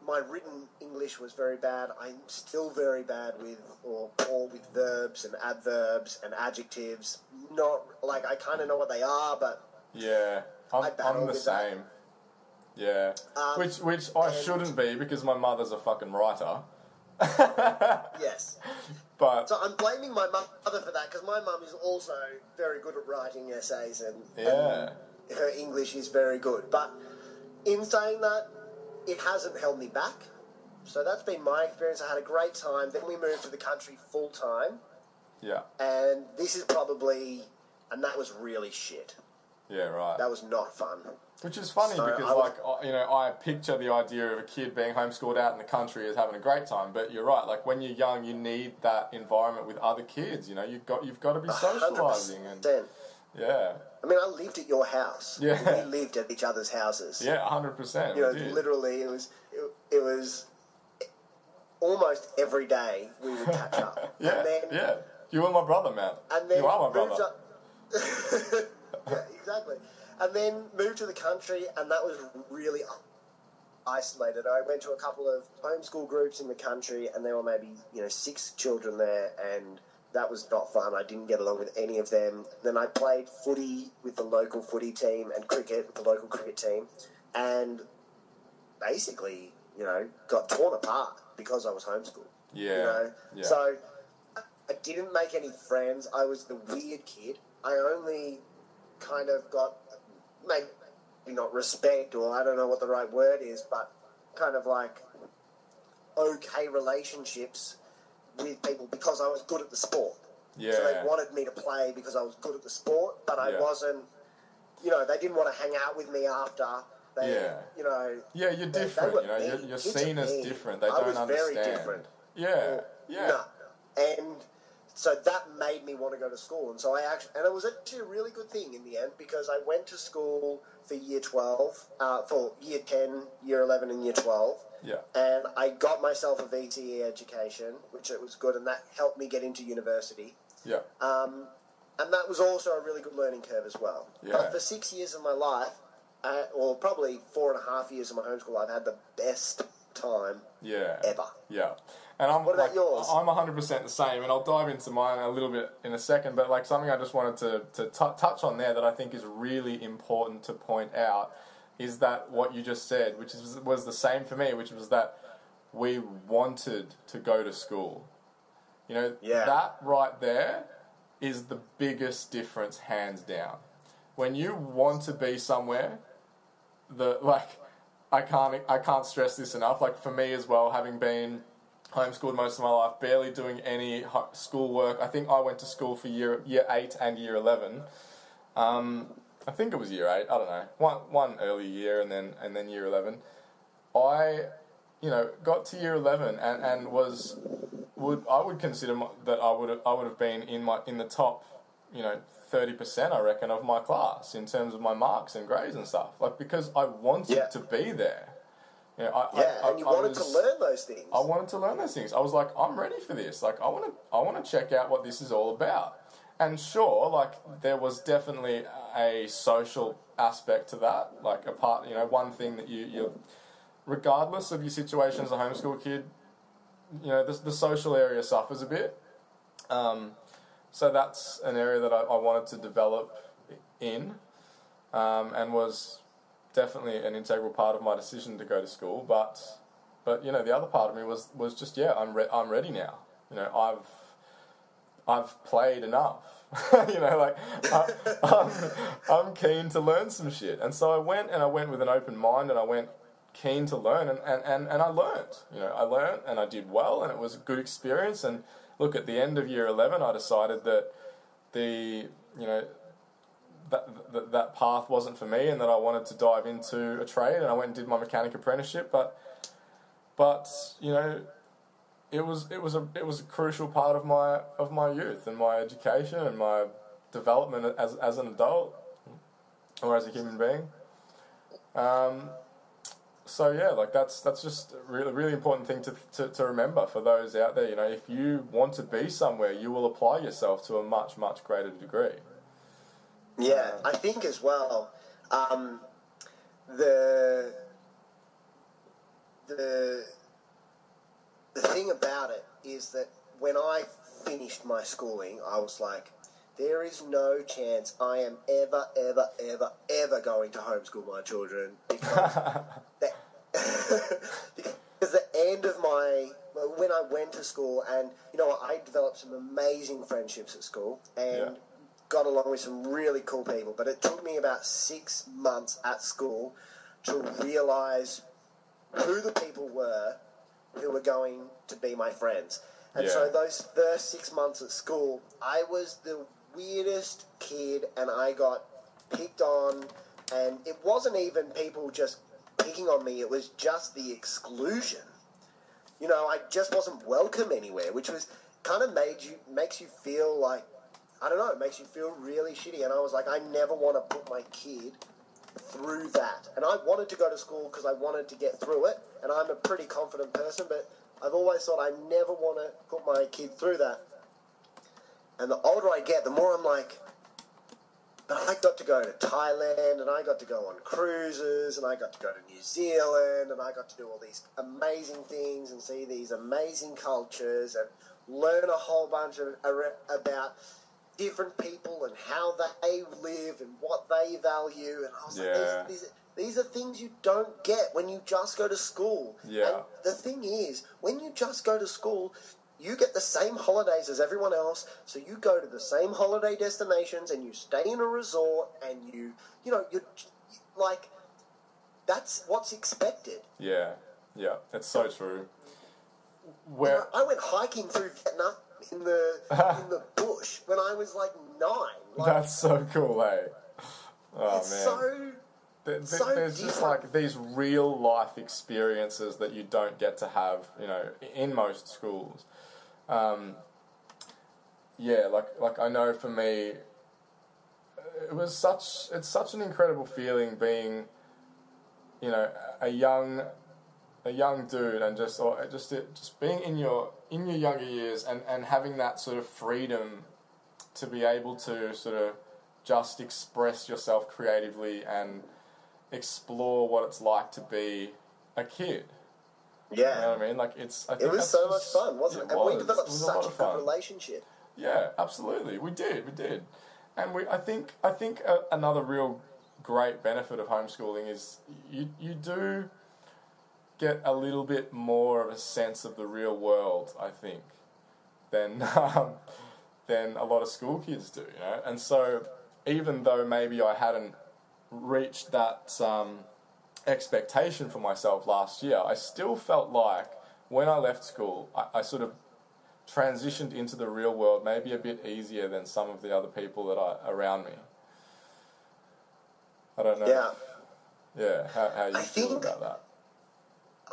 my written English was very bad. I'm still very bad with verbs and adverbs and adjectives. I kind of know what they are, but yeah, I'm the same. Yeah, which I shouldn't be, because my mother's a fucking writer. Yes. But so I'm blaming my mother for that, because my mum is also very good at writing essays, and her English is very good. But in saying that, it hasn't held me back. So that's been my experience. I had a great time. Then we moved to the country full time. Yeah. And that was really shit. Yeah, right. That was not fun. Which is funny, because I picture the idea of a kid being homeschooled out in the country as having a great time. But you're right. Like, when you're young, you need that environment with other kids. You've got to be socialising. 100%. Yeah. I mean, I lived at your house. Yeah. We lived at each other's houses. Yeah, 100%. Literally, it was almost every day we would catch up. Yeah, and then, yeah. You are my brother, man. And then you are my moved brother. up. Yeah, exactly. And then moved to the country, and that was really isolated. I went to a couple of homeschool groups in the country, and there were maybe 6 children there, and that was not fun. I didn't get along with any of them. Then I played footy with the local footy team and cricket with the local cricket team, and basically, got torn apart because I was homeschooled. Yeah. Yeah. So I didn't make any friends. I was the weird kid. I only kind of got, maybe not respect, or I don't know what the right word is, but kind of like okay relationships with people because I was good at the sport. Yeah. So they wanted me to play because I was good at the sport, but I wasn't, they didn't want to hang out with me after. Yeah, you're different. You're seen as different. They don't understand. Very different. Yeah, yeah. No. And so that made me want to go to school. And so and it was actually a really good thing in the end, because I went to school for year 12, for year 10, year 11 and year 12. Yeah. And I got myself a VTE education, which it was good, and that helped me get into university. Yeah. And that was also a really good learning curve as well. Yeah. But for 6 years of my life, or probably 4.5 years of my homeschool, I've had the best time ever. Yeah. And what about yours? I'm 100% the same, and I'll dive into mine a little bit in a second, but like something I just wanted to touch on there that I think is really important to point out is that what you just said, which was the same for me, which was that we wanted to go to school. That right there is the biggest difference, hands down. When you want to be somewhere, I can't stress this enough. Like for me as well, having been homeschooled most of my life, barely doing any schoolwork. I think I went to school for year 8 and year 11. I think it was year 8. I don't know. One early year and then year 11. I got to year 11 and would consider that I would have been in the top 30%, I reckon, of my class in terms of my marks and grades and stuff. Like, because I wanted to be there. And you wanted to learn those things. I wanted to learn those things. I was like, I'm ready for this. Like, I want to check out what this is all about. And sure, like, there was definitely a social aspect to that. Like, one thing that you regardless of your situation as a homeschool kid, the social area suffers a bit. So that's an area that I wanted to develop in, and was definitely an integral part of my decision to go to school. But the other part of me was just I'm ready now. I've played enough. I'm keen to learn some shit, and so I went with an open mind, and I went keen to learn, and I learned. I learned and I did well, and it was a good experience. And look, at the end of year 11, I decided that that path wasn't for me, and that I wanted to dive into a trade, and I went and did my mechanic apprenticeship. But it was a crucial part of my youth and my education and my development as an adult or as a human being. So yeah, like that's just a really important thing to remember for those out there. If you want to be somewhere, you will apply yourself to a much greater degree. Yeah, I think as well. The thing about it is that when I finished my schooling, I was like, there is no chance I am ever going to homeschool my children, because because the end of when I went to school, and I developed some amazing friendships at school and got along with some really cool people, but it took me about 6 months at school to realise who the people were who were going to be my friends. And so those first 6 months at school, I was the weirdest kid, and I got picked on, and it wasn't even people just picking on me, it was just the exclusion. I just wasn't welcome anywhere, which was kind of makes you feel like, I don't know, it makes you feel really shitty. And I was like, I never want to put my kid through that. And I wanted to go to school because I wanted to get through it, and I'm a pretty confident person, but I've always thought I never want to put my kid through that. And the older I get, the more I'm like, but I got to go to Thailand, and I got to go on cruises, and I got to go to New Zealand, and I got to do all these amazing things and see these amazing cultures and learn a whole bunch about different people and how they live and what they value. And I was like, these are things you don't get when you just go to school. Yeah. And the thing is, when you just go to school, you get the same holidays as everyone else, so you go to the same holiday destinations and you stay in a resort and you're like, that's what's expected. Yeah, it's so true. I went hiking through Vietnam in the bush when I was like 9. Like, that's so cool, eh? Oh, it's man. So there's just like these real life experiences that you don't get to have, in most schools. Like I know for me, it's such an incredible feeling being, a young dude and just being in your younger years and having that sort of freedom to be able to sort of just express yourself creatively and explore what it's like to be a kid. Yeah. You know what I mean? Like, it was so much fun, wasn't it? And we developed such a good relationship. Yeah, absolutely. We did. And I think another real great benefit of homeschooling is you do get a little bit more of a sense of the real world, I think, than a lot of school kids do, And so, even though maybe I hadn't reached that expectation for myself last year, I still felt like when I left school, I sort of transitioned into the real world maybe a bit easier than some of the other people that are around me. I don't know. Yeah. Yeah, how you feel about that?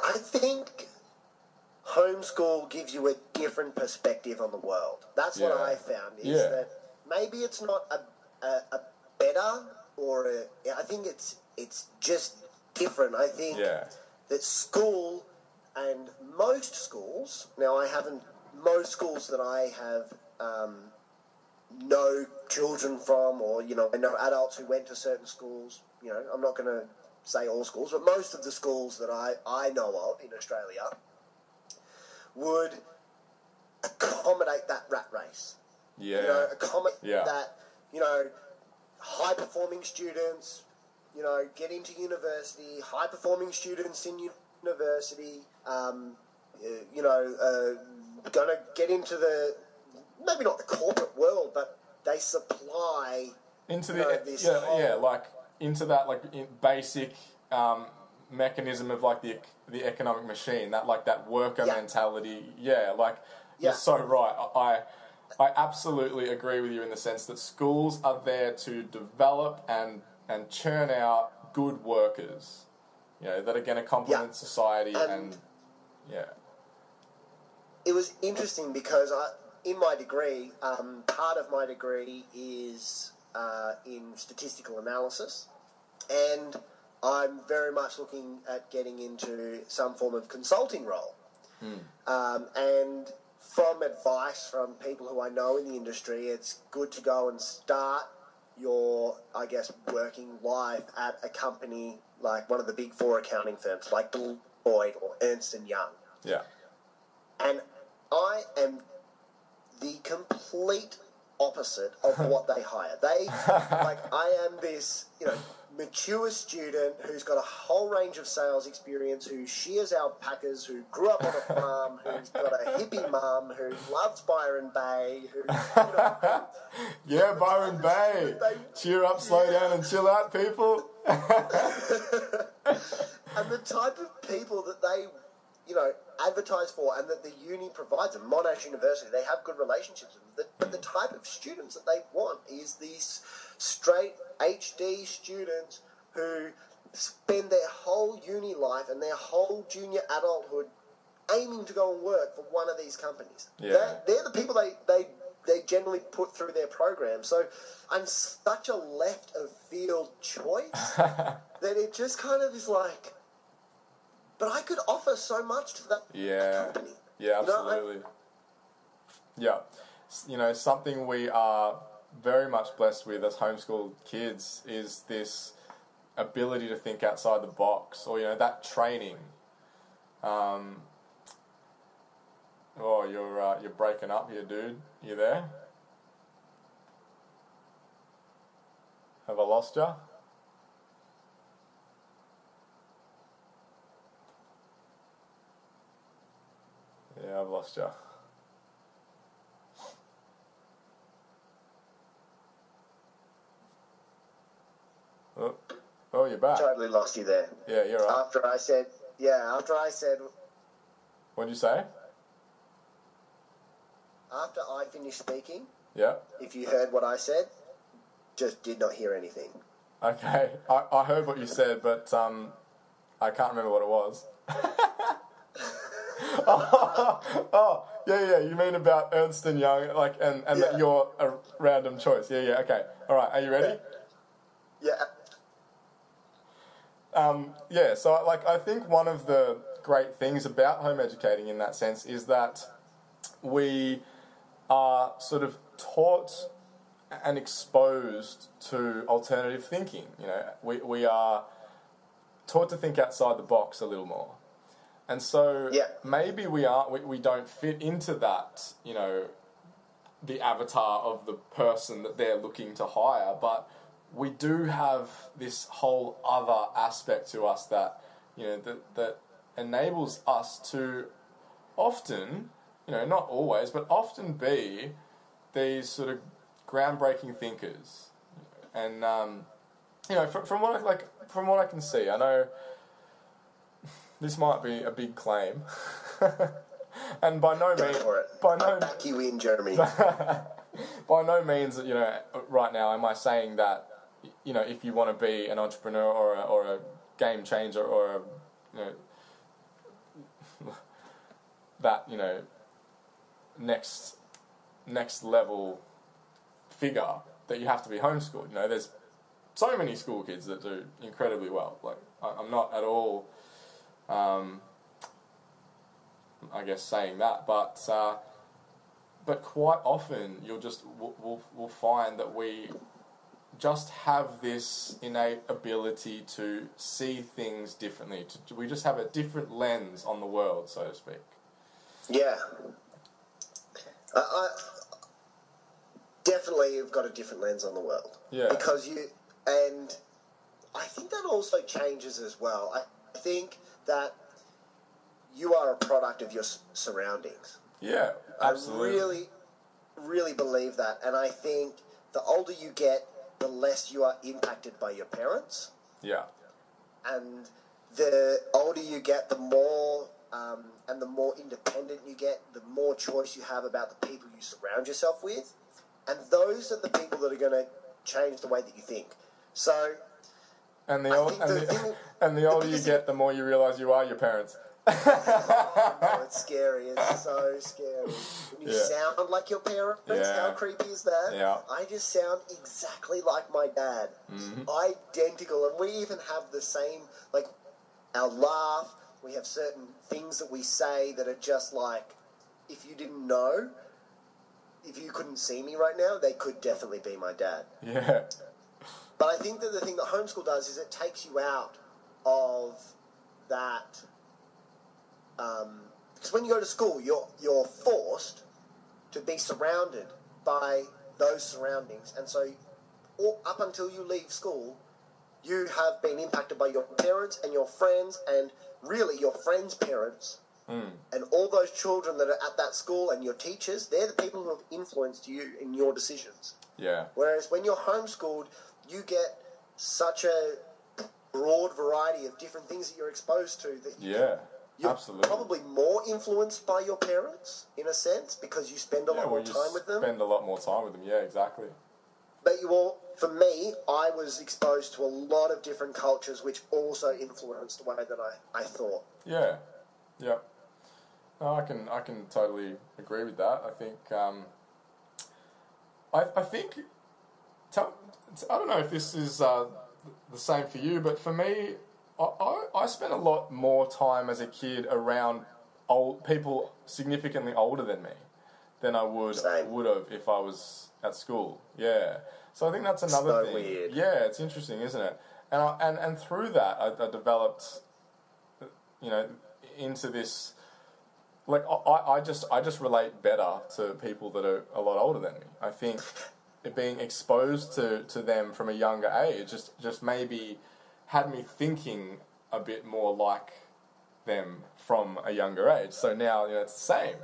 I think homeschool gives you a different perspective on the world. That's what I found, is that maybe it's not a better I think it's just different. I think that school and most schools, most schools that I have know children from, or, I know adults who went to certain schools, I'm not going to say all schools, but most of the schools that I know of in Australia would accommodate that rat race. Yeah. Accommodate that, high-performing students, get into university, high-performing students in university, going to get into maybe not the corporate world, but they supply into into that basic mechanism of like the economic machine, that worker mentality. You're so right. I absolutely agree with you in the sense that schools are there to develop and churn out good workers, that are going to complement society and It was interesting because in my degree, part of my degree is in statistical analysis, and I'm very much looking at getting into some form of consulting role. And from advice from people who I know in the industry, it's good to go and start your, working life at a company like one of the big 4 accounting firms, like Deloitte or Ernst & Young. Yeah. And I am the complete opposite of what they hire. I am this, mature student who's got a whole range of sales experience, who shears alpacas, who grew up on a farm, who's got a hippie mum, who loves Byron Bay, who, Yeah, Byron Bay. Cheer up, slow down and chill out, people. And the type of people that they, advertise for and that the uni provides them, Monash University, they have good relationships with them. But the type of students that they want is these straight HD students who spend their whole uni life and their whole junior adulthood aiming to go and work for one of these companies. Yeah. They're the people they generally put through their program. So I'm such a left of field choice that it just kind of is like, but I could offer so much to that company. Yeah, absolutely. Something we are very much blessed with as homeschooled kids is this ability to think outside the box, or that training. You're breaking up here, dude. You there? Have I lost you? Yeah, I've lost you. Oh, you're back. Totally lost you there. Yeah, you're right. After I said, What'd you say? after I finished speaking, Yeah. if you heard what I said, just did not hear anything. Okay, I heard what you said, but I can't remember what it was. Yeah. You mean about Ernst and Young, and that you're a random choice? Yeah. Okay. All right. Are you ready? Yeah. So I think one of the great things about home educating in that sense is that we are sort of taught and exposed to alternative thinking. We are taught to think outside the box a little more. And so maybe we don't fit into that, the avatar of the person that they're looking to hire, but we do have this whole other aspect to us that, that enables us to often, not always, but often be these sort of groundbreaking thinkers. And, from what I can see, I know this might be a big claim, and by no means, back you in, Jeremy. By no means, right now am I saying that, if you want to be an entrepreneur or a game changer or that next level figure that you have to be homeschooled. There's so many school kids that do incredibly well. I'm not at all, I guess, saying that, but quite often we'll find that we just have this innate ability to see things differently. We just have a different lens on the world, so to speak. Yeah. I definitely have got a different lens on the world. Yeah. And I think that also changes as well. I think that you are a product of your surroundings. Yeah, absolutely. I really, really believe that. And I think the older you get, the less you are impacted by your parents. Yeah. And the older you get, the more and the more independent you get, the more choice you have about the people you surround yourself with. And those are the people that are going to change the way that you think. So, and the older you get, the more you realise you are your parents. Oh, it's scary. It's so scary. When you sound like your parents, how creepy is that? Yeah. I just sound exactly like my dad. Mm-hmm. Identical. And we even have the same, our laugh. We have certain things that we say that are just like, if you didn't know, if you couldn't see me right now, they could definitely be my dad. Yeah. But I think that the thing that homeschool does is it takes you out of that. Because when you go to school, you're forced to be surrounded by those surroundings. And so up until you leave school, you have been impacted by your parents and your friends and really your friends' parents. And all those children that are at that school and your teachers, they're the people who have influenced you in your decisions. Yeah. Whereas when you're homeschooled, you get such a broad variety of different things that you're exposed to that you're absolutely probably more influenced by your parents in a sense because you spend a lot more time with them. Spend a lot more time with them. Yeah, exactly. But for me, I was exposed to a lot of different cultures, which also influenced the way that I thought. Yeah. No, I can totally agree with that. I think I think I don't know if this is the same for you, but for me, I spent a lot more time as a kid around old people significantly older than me than I would have if I was at school. Yeah. So I think that's another thing. Weird. Yeah, it's interesting, isn't it? And through that, I developed, into this. Like I just relate better to people that are a lot older than me. I think being exposed to them from a younger age just maybe had me thinking a bit more like them from a younger age. So now it's the same.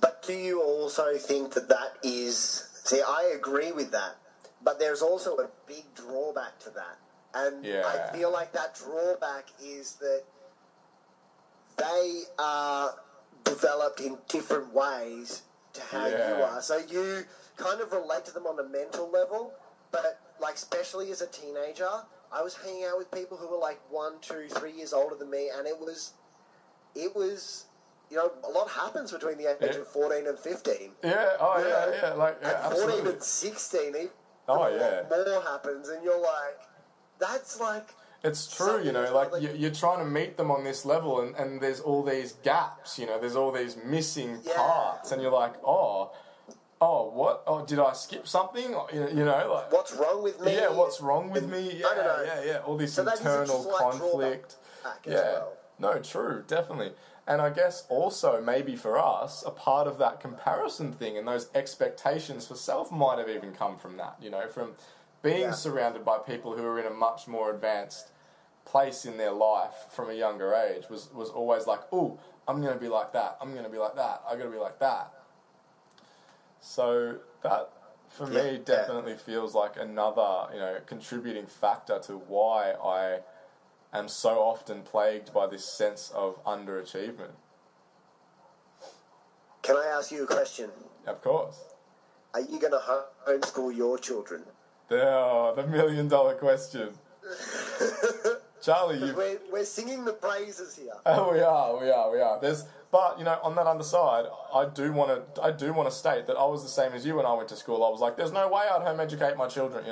But do you also think that is... See, I agree with that. But there's also a big drawback to that. And I feel like that drawback is that they are developed in different ways to how you are. So you kind of relate to them on a mental level, but like especially as a teenager, I was hanging out with people who were like 1, 2, 3 years older than me, and it was a lot happens between the age of 14 and 15. Yeah, like 14 absolutely. and 16, more happens, and you're like, that's like... It's true, you're trying to meet them on this level, and there's all these gaps, there's all these missing parts, and you're like, what? Oh, did I skip something? Like... What's wrong with me? Yeah, what's wrong with me? I don't know. Yeah, all this So that is a internal slight conflict. drawback as well. No, true, definitely. And I guess also, maybe for us, a part of that comparison thing and those expectations for self might have even come from that, from... being surrounded by people who are in a much more advanced place in their life from a younger age was always like, oh, I'm going to be like that. I'm going to be like that. I'm going to be like that. So that, for me, definitely feels like another, contributing factor to why I am so often plagued by this sense of underachievement. Can I ask you a question? Of course. Are you going to homeschool your children? Oh, the $1 million question. Charlie, we're singing the praises here. Oh, we are. But on that underside, I do want to state that I was the same as you when I went to school. I was like, there's no way I'd home educate my children.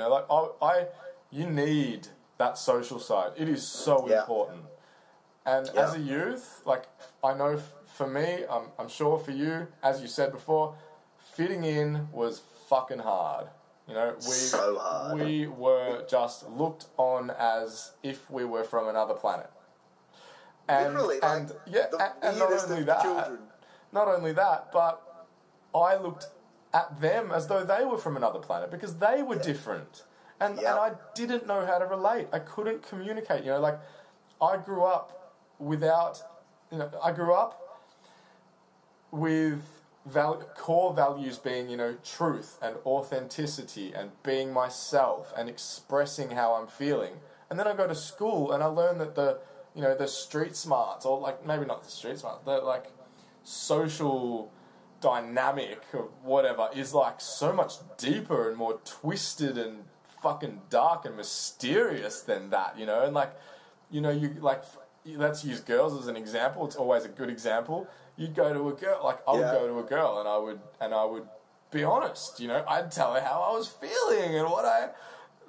You need that social side. It is so important. And as a youth, I know for me, I'm sure for you, as you said before, fitting in was fucking hard. So hard. We were just looked on as if we were from another planet. And, literally, and not only that, but I looked at them as though they were from another planet because they were different. And I didn't know how to relate. I couldn't communicate. I grew up without, with core values being, truth and authenticity and being myself and expressing how I'm feeling. And then I go to school and I learn that the street smarts, or maybe not the street smarts, the social dynamic of whatever is so much deeper and more twisted and fucking dark and mysterious than that, and let's use girls as an example. It's always a good example. You'd go to a girl, I would go to a girl and I would be honest, I'd tell her how I was feeling and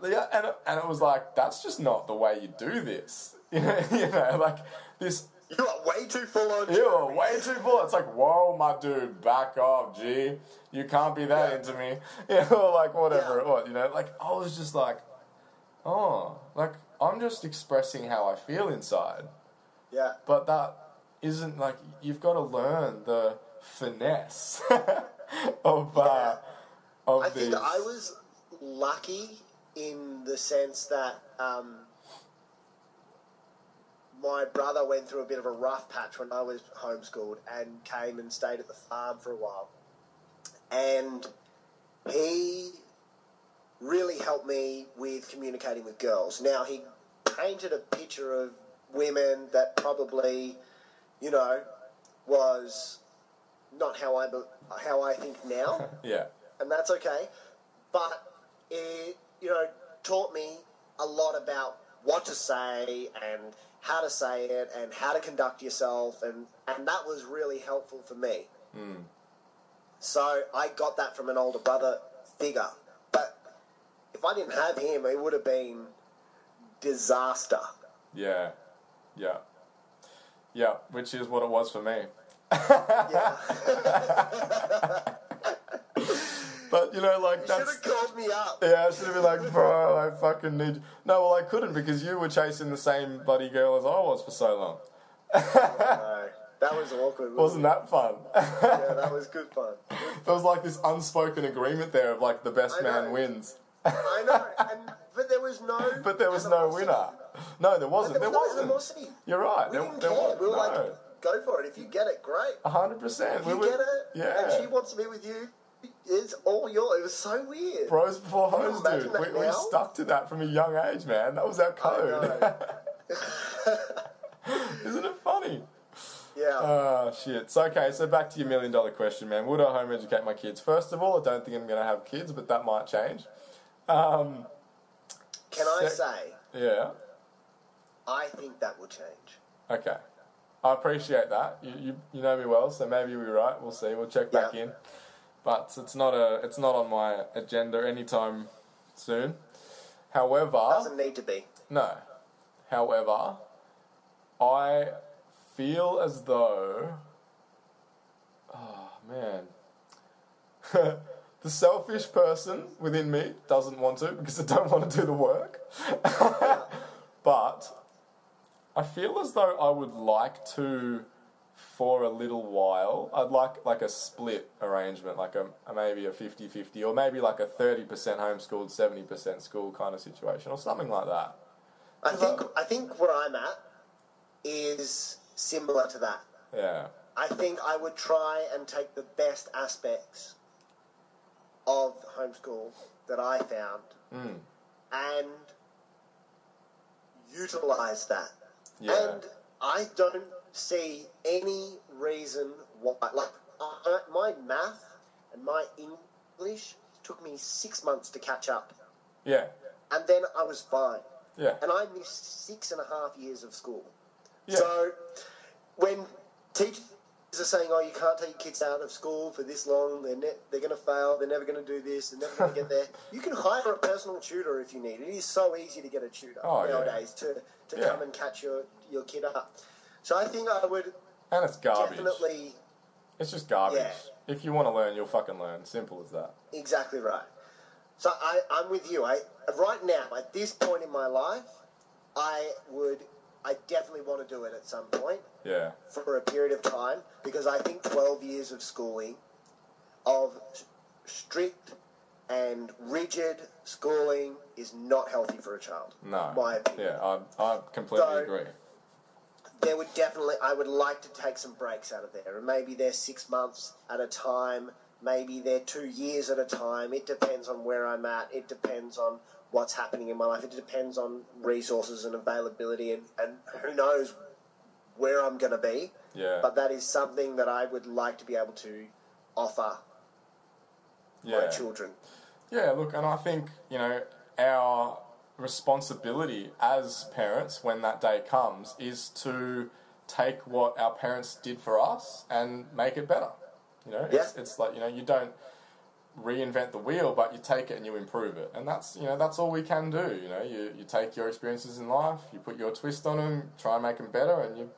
and it was that's just not the way you do this. This. You are way too full on. You are way too full. It's whoa, my dude, back off, G. You can't be that into me. Whatever it was, I was just I'm just expressing how I feel inside. Yeah. But that isn't you've got to learn the finesse of I these. think I was lucky in the sense that my brother went through a bit of a rough patch when I was homeschooled and came and stayed at the farm for a while. And he really helped me with communicating with girls. Now, he painted a picture of women that probably, was not how I think now. Yeah. And that's okay. But it, taught me a lot about what to say and how to say it and how to conduct yourself, and that was really helpful for me. Mm. So I got that from an older brother figure. But if I didn't have him, it would have been disaster. Yeah. Which is what it was for me. Yeah. But like You that's. should have called me up. Yeah, I should have been like, bro, I fucking need you. No, well, I couldn't because you were chasing the same bloody girl as I was for so long. No, that was awkward. Wasn't that fun? Yeah, that was good fun. There was like this unspoken agreement there of like the best I man know. wins. I know, but there was no. But there was no animosity. winner. No, there wasn't. There There was no wasn't. animosity. You're right. We There, didn't there care. was We were no. like, go for it. If you get it, great. 100%. If you get it, Yeah. and she wants to be with you, it's all yours. It was so weird. Bros before Can you hoes, imagine dude. that We now? stuck to that from a young age, man. That was our code. Isn't it funny? Yeah. Oh, shit. So, okay, so back to your $1 million question, man. Would I home educate my kids? First of all, I don't think I'm going to have kids, but that might change. Can I say, Yeah. I think that will change. Okay. I appreciate that. You know me well, so maybe you'll be right. We'll see. We'll check back in. But it's not on my agenda anytime soon. However, Doesn't need to be. no. However, I feel as though, oh man, the selfish person within me doesn't want to because I don't want to do the work. But I feel as though I would like to, for a little while, I'd like a split arrangement, like maybe a 50-50, or maybe like a 30% homeschooled, 70% school kind of situation, or something like that. I think where I'm at is similar to that. Yeah. I think I would try and take the best aspects of homeschool that I found and utilize that. Yeah. And I don't see any reason why. Like, my math and my English took me 6 months to catch up. Yeah. And then I was fine. Yeah. And I missed 6.5 years of school. Yeah. So when teachers are saying, oh, you can't take your kids out of school for this long, they're going to fail, they're never going to do this, they're never going to get there. You can hire a personal tutor if you need. It is so easy to get a tutor nowadays to come and catch your kid up. So I think I would And it's garbage. definitely... It's just garbage. Yeah. If you want to learn, you'll fucking learn. Simple as that. Exactly right. So I'm with you. Right now, at this point in my life, I definitely want to do it at some point. Yeah. For a period of time, because I think 12 years of schooling, of strict and rigid schooling, is not healthy for a child. No. My opinion. Yeah, I completely So, agree. I would like to take some breaks out of there, and maybe they're 6 months at a time, maybe they're 2 years at a time. It depends on where I'm at. It depends on what's happening in my life. It depends on resources and availability, and who knows where I'm going to be. Yeah. But that is something that I would like to be able to offer my children. Yeah, look, and I think, our responsibility as parents when that day comes is to take what our parents did for us and make it better. It's like, you don't reinvent the wheel, but you take it and you improve it. And that's all we can do. You take your experiences in life, you put your twist on them, try and make them better, and you...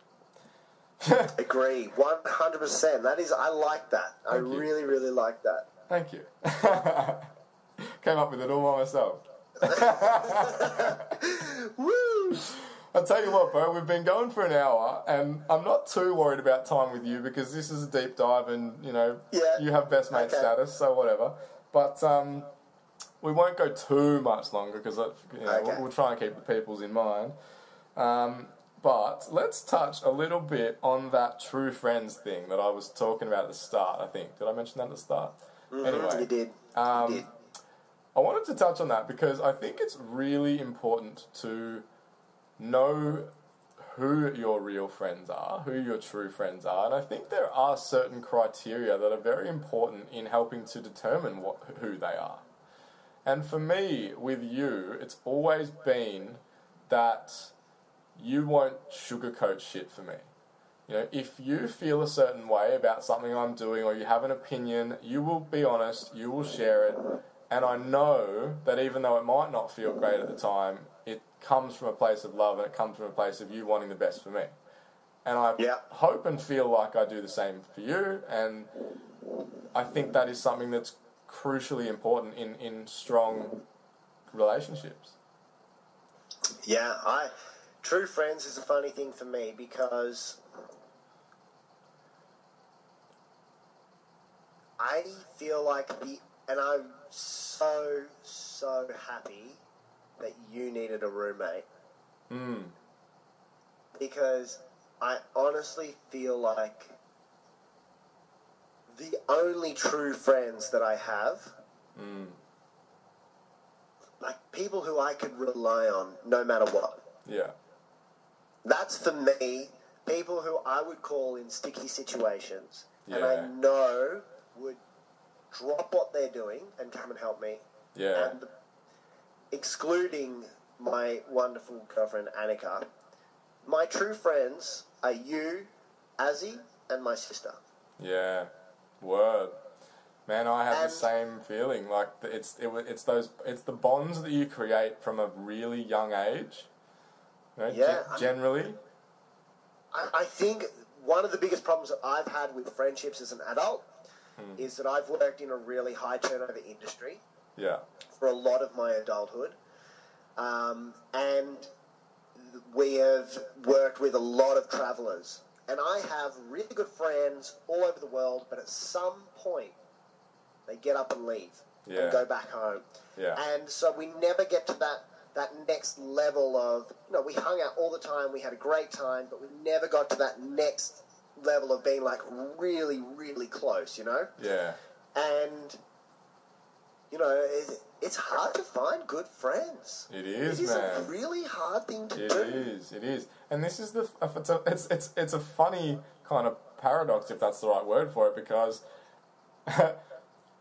Agree, 100%. I like that. I really, really like that. Thank you. Came up with it all by myself. Woo! I'll tell you what, bro, we've been going for an hour, and I'm not too worried about time with you because this is a deep dive and, you have best mate status, so whatever. But we won't go too much longer because we'll try and keep the people's in mind. But let's touch a little bit on that true friends thing that I was talking about at the start, I think. Did I mention that at the start? Mm-hmm, anyway. you did. I wanted to touch on that because I think it's really important to know who your real friends are, who your true friends are, and I think there are certain criteria that are very important in helping to determine who they are. And for me, with you, it's always been that you won't sugarcoat shit for me. If you feel a certain way about something I'm doing or you have an opinion, you will be honest, you will share it, and I know that even though it might not feel great at the time, comes from a place of love, and it comes from a place of you wanting the best for me. And I Yeah. hope and feel like I do the same for you, and I think that is something that's crucially important in strong relationships. Yeah, true friends is a funny thing for me because I feel like and I'm so happy that you needed a roommate. Because I honestly feel like the only true friends that I have, like people who I could rely on no matter what. Yeah. That's for me, people who I would call in sticky situations, and Yeah. I know would drop what they're doing and come and help me. Yeah. And excluding my wonderful girlfriend Annika, my true friends are you, Azzy, and my sister. Yeah. Word. Man, I have the And- same feeling. Like it's the bonds that you create from a really young age. You know, Yeah, generally. I think one of the biggest problems that I've had with friendships as an adult is that I've worked in a really high turnover industry Yeah. for a lot of my adulthood. And we have worked with a lot of travellers. And I have really good friends all over the world, but at some point, they get up and leave Yeah. and go back home. Yeah. And so we never get to that next level of, we hung out all the time, we had a great time, but we never got to that next level of being like really, really close, Yeah. And, it's hard to find good friends. It is, It is man. a really hard thing to It do. is, and this is it's a funny kind of paradox, if that's the right word for it, because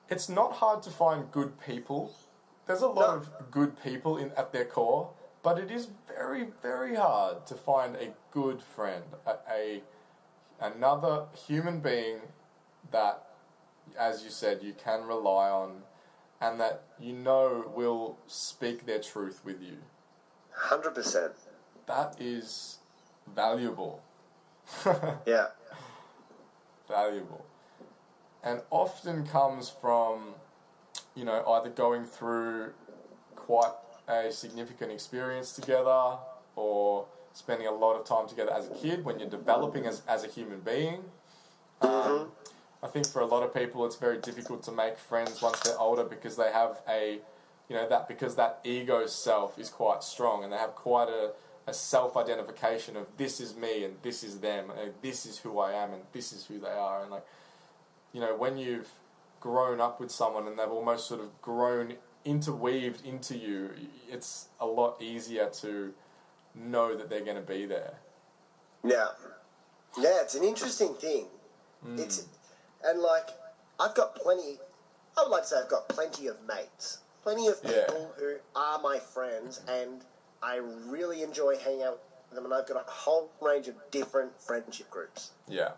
it's not hard to find good people. There's a lot of good people at their core, but it is very, very hard to find a good friend, another human being that, as you said, you can rely on, and that will speak their truth with you. 100%. That is valuable. Yeah. Valuable. And often comes from, either going through quite a significant experience together, or spending a lot of time together as a kid when you're developing as a human being. I think for a lot of people it's very difficult to make friends once they're older because they have because that ego self is quite strong, and they have quite a self-identification of this is me and this is them, and this is who I am and this is who they are. And when you've grown up with someone and they've almost sort of interweaved into you, it's a lot easier to know that they're going to be there. Yeah. Yeah, it's an interesting thing. I've got I would like to say I've got plenty of mates. Plenty of people who are my friends, and I really enjoy hanging out with them, and I've got a whole range of different friendship groups. Yeah.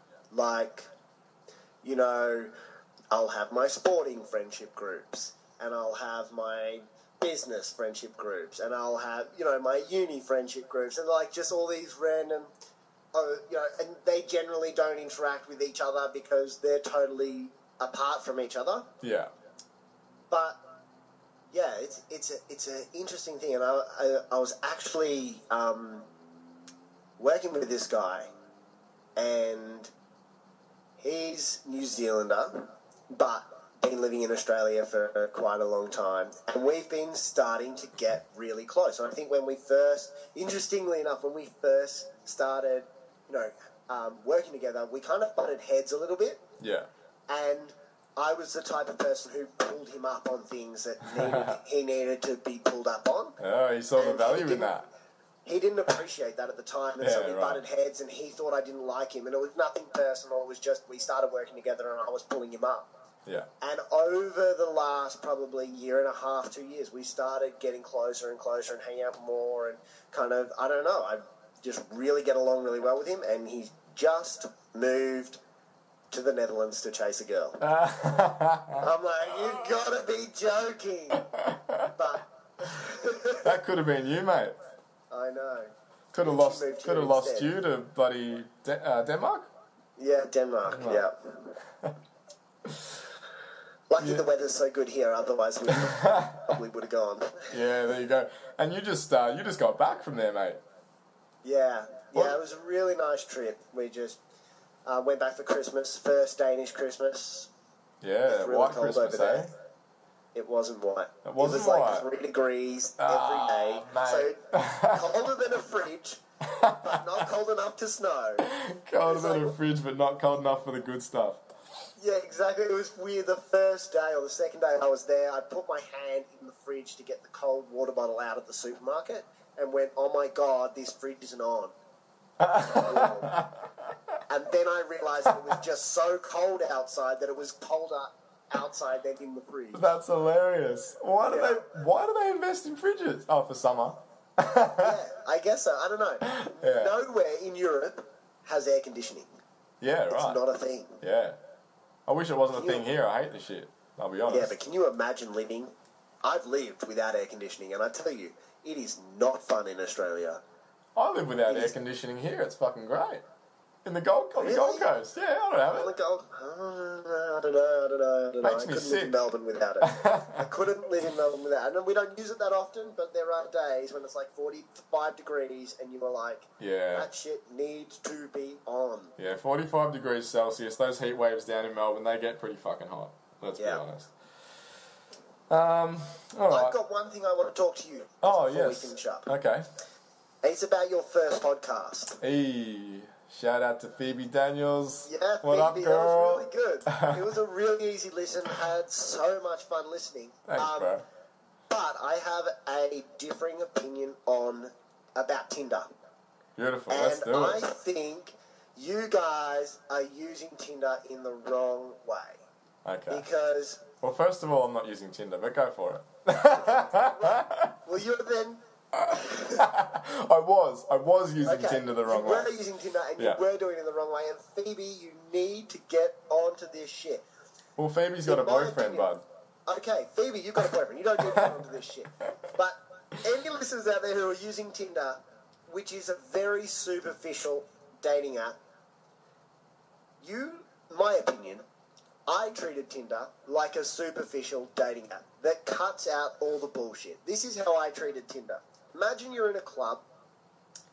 I'll have my sporting friendship groups, and I'll have my business friendship groups, and I'll have, my uni friendship groups, and just all these random, and they generally don't interact with each other because they're totally apart from each other. Yeah. But yeah, it's an interesting thing, and I was actually working with this guy, and he's New Zealander, but been living in Australia for quite a long time, and we've been starting to get really close. And I think interestingly enough, when we first started, working together, we kind of butted heads a little bit. Yeah. And I was the type of person who pulled him up on things that he needed to be pulled up on. Oh, you saw the value in that. He didn't appreciate that at the time, and so we butted heads, and he thought I didn't like him, and it was nothing personal. It was just we started working together, and I was pulling him up. Yeah. And over the last probably year and a half, 2 years, we started getting closer and closer and hanging out more, and kind of, I don't know, I just really get along really well with him, and he's just moved to the Netherlands to chase a girl. I'm like, you've got to be joking. But that could have been you, mate. I know. Could have lost you to bloody Denmark. Yeah, Denmark. Yeah. Lucky the weather's so good here. Otherwise, we probably would have gone. Yeah, there you go. And you just got back from there, mate. Yeah. Yeah, it was a really nice trip. We just went back for Christmas, first Danish Christmas. Yeah, really white cold Christmas, over eh? there. It wasn't white. It wasn't was like white. 3 degrees every day. Mate. So colder than a fridge, but not cold enough to snow. Colder than a fridge, but not cold enough for the good stuff. Yeah, exactly. It was weird. The first day or the second day I was there, I put my hand in the fridge to get the cold water bottle out of the supermarket and went, oh my God, this fridge isn't on. And then I realised that it was just so cold outside that it was colder outside than in the fridge. That's hilarious. Why do they invest in fridges? Oh, for summer. Yeah, I guess so. I don't know. Yeah. Nowhere in Europe has air conditioning. Yeah, It's right. not a thing. Yeah. I wish it wasn't a thing here. I hate this shit. I'll be honest. Yeah, but can you imagine living? I've lived without air conditioning, and I tell you, it is not fun in Australia. I live without air conditioning here. It's fucking great. On the Gold Coast. Yeah, I don't have On the it. Gold, I don't know. Makes I me couldn't sick. live in Melbourne without it. I couldn't live in Melbourne without it. And we don't use it that often, but there are days when it's like 45 degrees, and you are like, Yeah. that shit needs to be on. Yeah, 45 degrees Celsius. Those heat waves down in Melbourne, they get pretty fucking hot. Let's be honest. All right. I've got one thing I want to talk to you Oh, before we yes. finish up. Okay. It's about your first podcast. Hey, shout out to Phoebe Daniels. Yeah, what up, Phoebe, girl? that was really good. It was a really easy listen. Had so much fun listening. Thanks, bro. But I have a differing opinion about Tinder. Beautiful. And Let's do I it. think you guys are using Tinder in the wrong way. Okay. Because, Well, first of all, I'm not using Tinder, but go for it. well, you're then... I was using Tinder the wrong you way. were using Tinder and Yeah. you were doing it the wrong way. And Phoebe, you need to get onto this shit. Well, Phoebe's got a In my boyfriend, opinion- bud. Okay, Phoebe, you've got a boyfriend. You don't need to get onto this shit. But any listeners out there who are using Tinder, which is a very superficial dating app, my opinion, I treated Tinder like a superficial dating app that cuts out all the bullshit. This is how I treated Tinder. Imagine you're in a club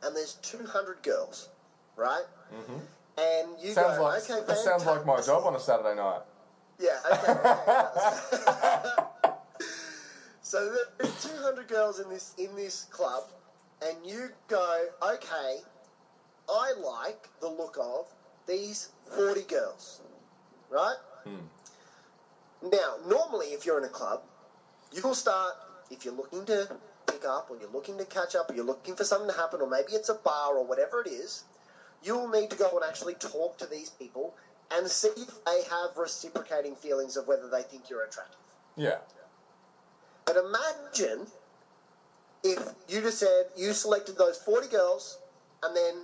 and there's 200 girls, right? Mm-hmm. And you Sounds go, like okay, that sounds like my job on a Saturday night. Yeah, okay. So there's 200 girls in this club, and you go, okay, I like the look of these 40 girls, right? Now, normally if you're in a club, you will start, if you're looking to pick up, or you're looking to catch up, or you're looking for something to happen, or maybe it's a bar, or whatever it is, you'll need to go and actually talk to these people and see if they have reciprocating feelings of whether they think you're attractive. Yeah. But imagine if you just said you selected those 40 girls and then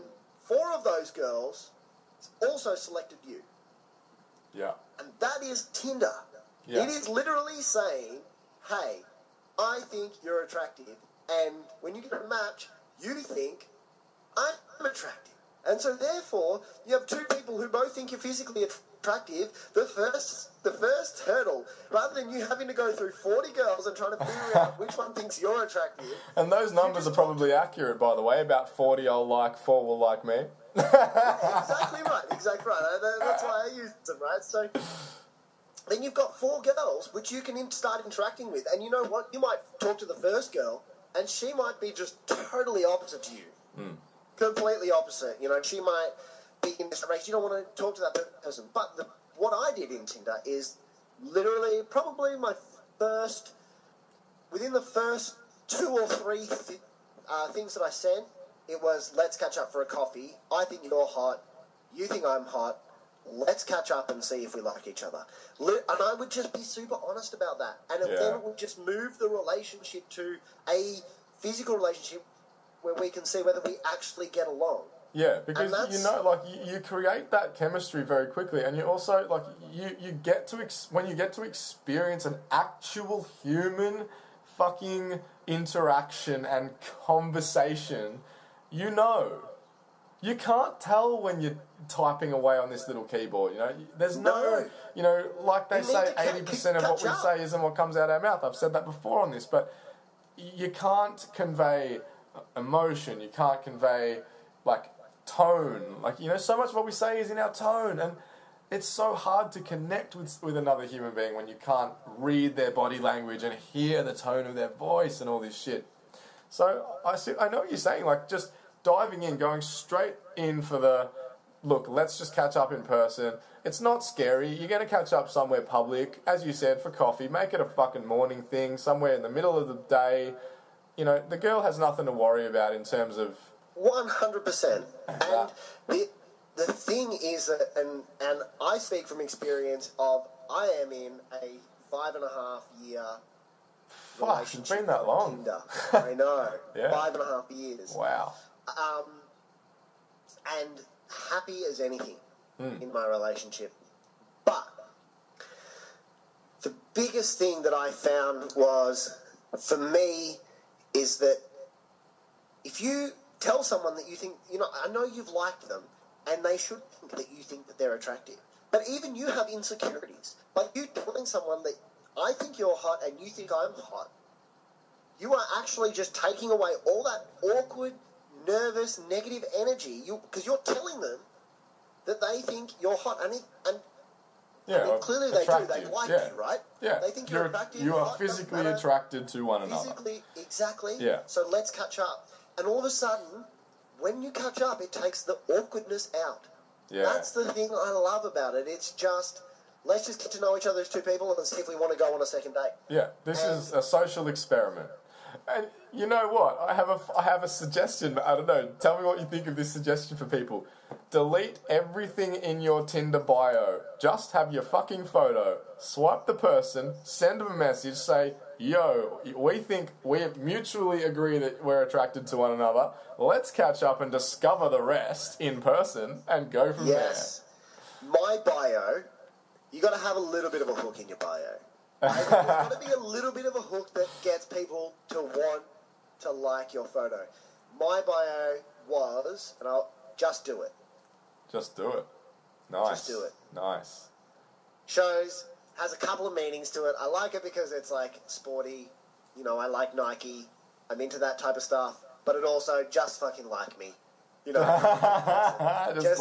4 of those girls also selected you. Yeah. And that is Tinder. Yeah. It is literally saying, hey, I think you're attractive. And when you get a match, you think, I'm attractive. And so therefore, you have 2 people who both think you're physically attractive. The first hurdle, rather than you having to go through 40 girls and trying to figure out which one thinks you're attractive. And those numbers are probably accurate, by the way. About 40 I'll like, 4 will like me. Exactly right. That's why I use them, right? So then you've got 4 girls which you can start interacting with. And you know what? You might talk to the first girl and she might be just totally opposite to you. Completely opposite. You know, she might be in this race. You don't want to talk to that person. But what I did in Tinder is literally probably within the first 2 or 3 things that I sent, it was, let's catch up for a coffee. I think you're hot. You think I'm hot. Let's catch up and see if we like each other. And I would just be super honest about that. And then it would just move the relationship to a physical relationship where we can see whether we actually get along. Yeah, because you know, like you create that chemistry very quickly, and you also like you get to when you get to experience an actual human fucking interaction and conversation, you know. You can't tell when you're typing away on this little keyboard, you know. There's no, you know, like they say, 80% of what we say isn't what comes out of our mouth. I've said that before on this, but you can't convey emotion. You can't convey, like, tone. Like, you know, so much of what we say is in our tone, and it's so hard to connect with another human being when you can't read their body language and hear the tone of their voice and all this shit. So I know what you're saying, like, just diving in, going straight in for the, look, let's just catch up in person. It's not scary. You're going to catch up somewhere public, as you said, for coffee. Make it a fucking morning thing, somewhere in the middle of the day. You know, the girl has nothing to worry about in terms of... 100%. And the thing is, and I speak from experience of, I am in a 5.5-year Fuck, it's been that long. Tinder. I know. Yeah. 5.5 years. Wow. And happy as anything in my relationship. But the biggest thing that I found was, for me, is that if you tell someone that you think, you know, I know you've liked them, and they should think that you think that they're attractive. But even you have insecurities. Like you telling someone that I think you're hot and you think I'm hot, you are actually just taking away all that awkward, nervous, negative energy. Because you're telling them that they think you're hot, and yeah, I mean, clearly they do. They like you, right? Yeah, they think you're attractive. You are hot, physically attracted to one another. Physically, exactly. Yeah. So let's catch up. And all of a sudden, when you catch up, it takes the awkwardness out. Yeah. That's the thing I love about it. It's just, let's just get to know each other as two people and see if we want to go on a second date. Yeah, this is a social experiment. And you know what? I have a suggestion. I don't know. Tell me what you think of this suggestion for people. Delete everything in your Tinder bio. Just have your fucking photo. Swipe the person. Send them a message. Say, yo, we mutually agree that we're attracted to one another. Let's catch up and discover the rest in person and go from there. My bio, you got to have a little bit of a hook in your bio. There's got to be a little bit of a hook that gets people to want to like your photo. My bio was, and I'll just do it. Just do it. Nice. Just do it. Nice. Shows, has a couple of meanings to it. I like it because it's like sporty. You know, I like Nike. I'm into that type of stuff. But it also just fucking like me. You know, just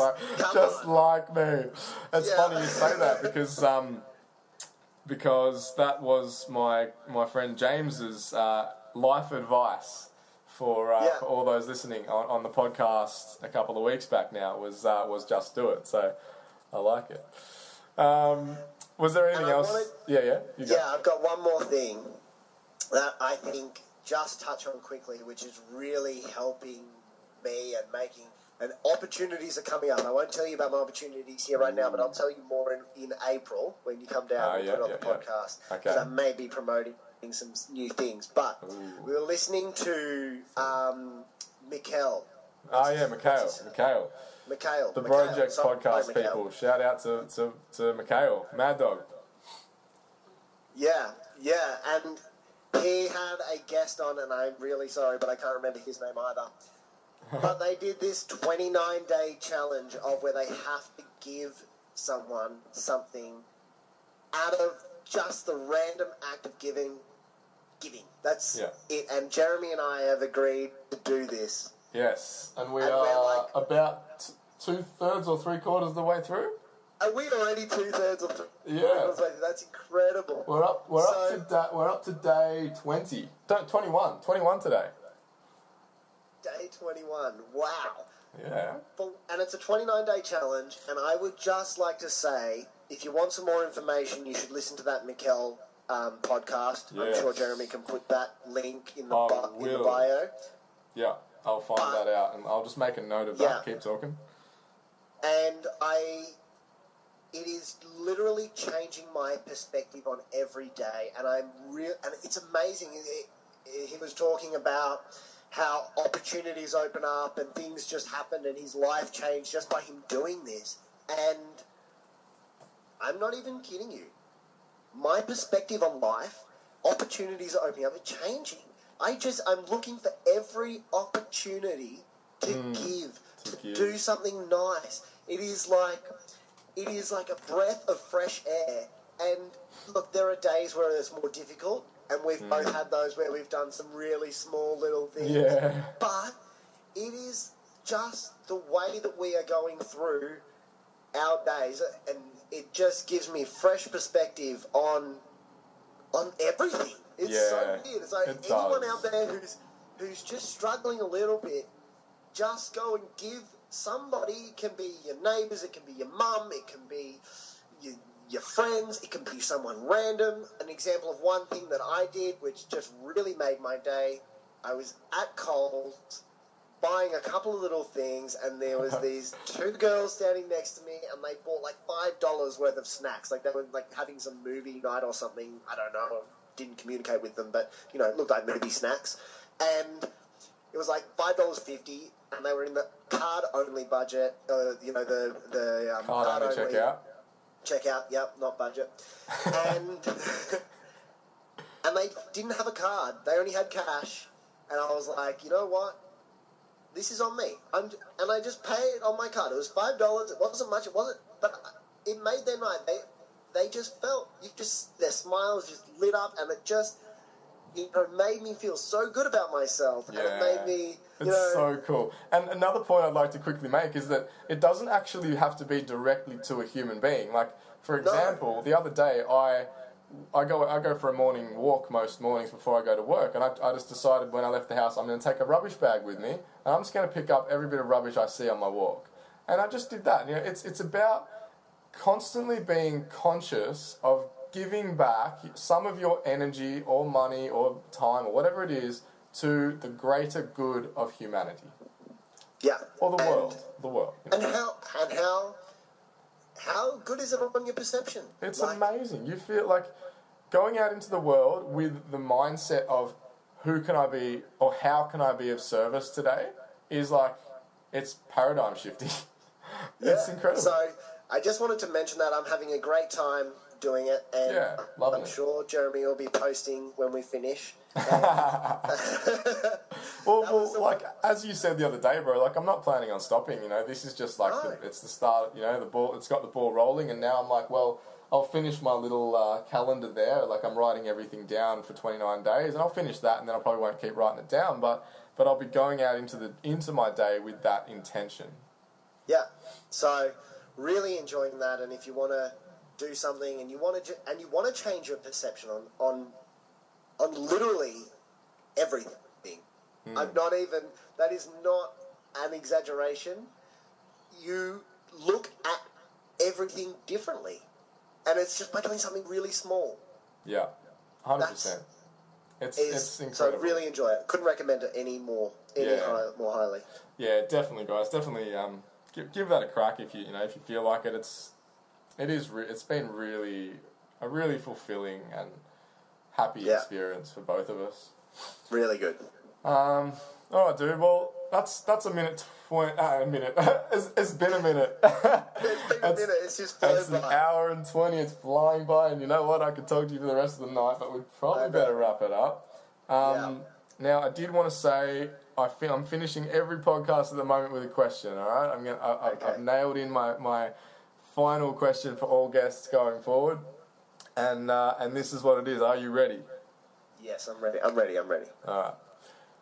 like me. It's funny you say that because that was my friend James's life advice for all those listening on the podcast a couple of weeks back. Now was just do it. So I like it. Was there anything else? I've got one more thing that I think just touch on quickly, which is really helping me and making. And opportunities are coming up. I won't tell you about my opportunities here right now, but I'll tell you more in April when you come down and put it on the podcast. Because I may be promoting some new things. But we were listening to Mikhail. Mikhail. The Project podcast people. Shout out to Mikhail. Mad Dog. Yeah. And he had a guest on, and I'm really sorry, but I can't remember his name either. But they did this 29-day challenge of where they have to give someone something out of just the random act of giving. That's it. And Jeremy and I have agreed to do this. Yes, and we are about 2/3 or 3/4 of the way through. Are we already 2/3 of the way? Yeah, that's incredible. We're up to day 20, 21 today. Day 21. Wow. Yeah. And it's a 29-day challenge, and I would just like to say, if you want some more information, you should listen to that Mikkel podcast. Yes. I'm sure Jeremy can put that link in the bio. Yeah, I'll find that out, and I'll just make a note of that. Keep talking. And it is literally changing my perspective on every day, and and it's amazing. He was talking about how opportunities open up and things just happen, and his life changed just by him doing this. And I'm not even kidding you. My perspective on life opportunities are opening up, they're changing. I'm looking for every opportunity to do something nice. It is like a breath of fresh air. And look, there are days where it's more difficult, and we've both had those where we've done some really small little things. Yeah. But it is just the way that we are going through our days, and it just gives me fresh perspective on everything. It's so weird. It's like anyone out there who's just struggling a little bit, just go and give somebody. It can be your neighbours, it can be your mum, it can be your friends, it can be someone random. An example of one thing that I did, which just really made my day, I was at Coles buying a couple of little things, and there was these two girls standing next to me, and they bought like $5 worth of snacks. Like they were like having some movie night or something. I don't know. Didn't communicate with them, but it looked like movie snacks, and it was like $5.50, and they were in the card only budget. The Card only checkout. Checkout, yep, not budget, and and they didn't have a card. They only had cash, and I was like, you know what? This is on me. And I just paid on my card. It was $5. It wasn't much. It wasn't, but it made their night. They just felt, their smiles just lit up, and it just, made me feel so good about myself. Yeah. And it made me, It's so cool. And another point I'd like to quickly make is that it doesn't actually have to be directly to a human being. Like, for example, the other day I go for a morning walk most mornings before I go to work, and I just decided when I left the house I'm going to take a rubbish bag with me, and I'm just going to pick up every bit of rubbish I see on my walk. And I just did that. It's about constantly being conscious of giving back some of your energy or money or time or whatever it is to the greater good of humanity. Yeah. Or the world. And how good is it on your perception? It's amazing. You feel like going out into the world with the mindset of who can I be or how can I be of service today is like, it's paradigm shifting. It's incredible. So I just wanted to mention that I'm having a great time doing it, and I'm sure Jeremy will be posting when we finish. Well, like as you said the other day, bro, like I'm not planning on stopping. This is just like it's the start. The ball. It's got the ball rolling, and now I'm like, well, I'll finish my little calendar there. Like I'm writing everything down for 29 days, and I'll finish that, and then I probably won't keep writing it down. But I'll be going out into my day with that intention. Yeah. So really enjoying that, and if you want to do something and you want to change your perception on literally everything. That is not an exaggeration. You look at everything differently, and it's just by doing something really small. Yeah, 100%. It's incredible. So really enjoy it. Couldn't recommend it more highly. Yeah, definitely, guys. Definitely give that a crack if you feel like it. It's been really a really fulfilling and happy experience for both of us. Really good. All right, dude. Well, that's a minute. A minute. It's been a minute. It's been a minute. It's just flown by. It's an hour and 20. It's flying by, and you know what? I could talk to you for the rest of the night, but we'd probably better wrap it up. Now, I did want to say I'm finishing every podcast at the moment with a question. All right, I've nailed in my final question for all guests going forward, and this is what it is. Are you ready? Yes, I'm ready. I'm ready. All right.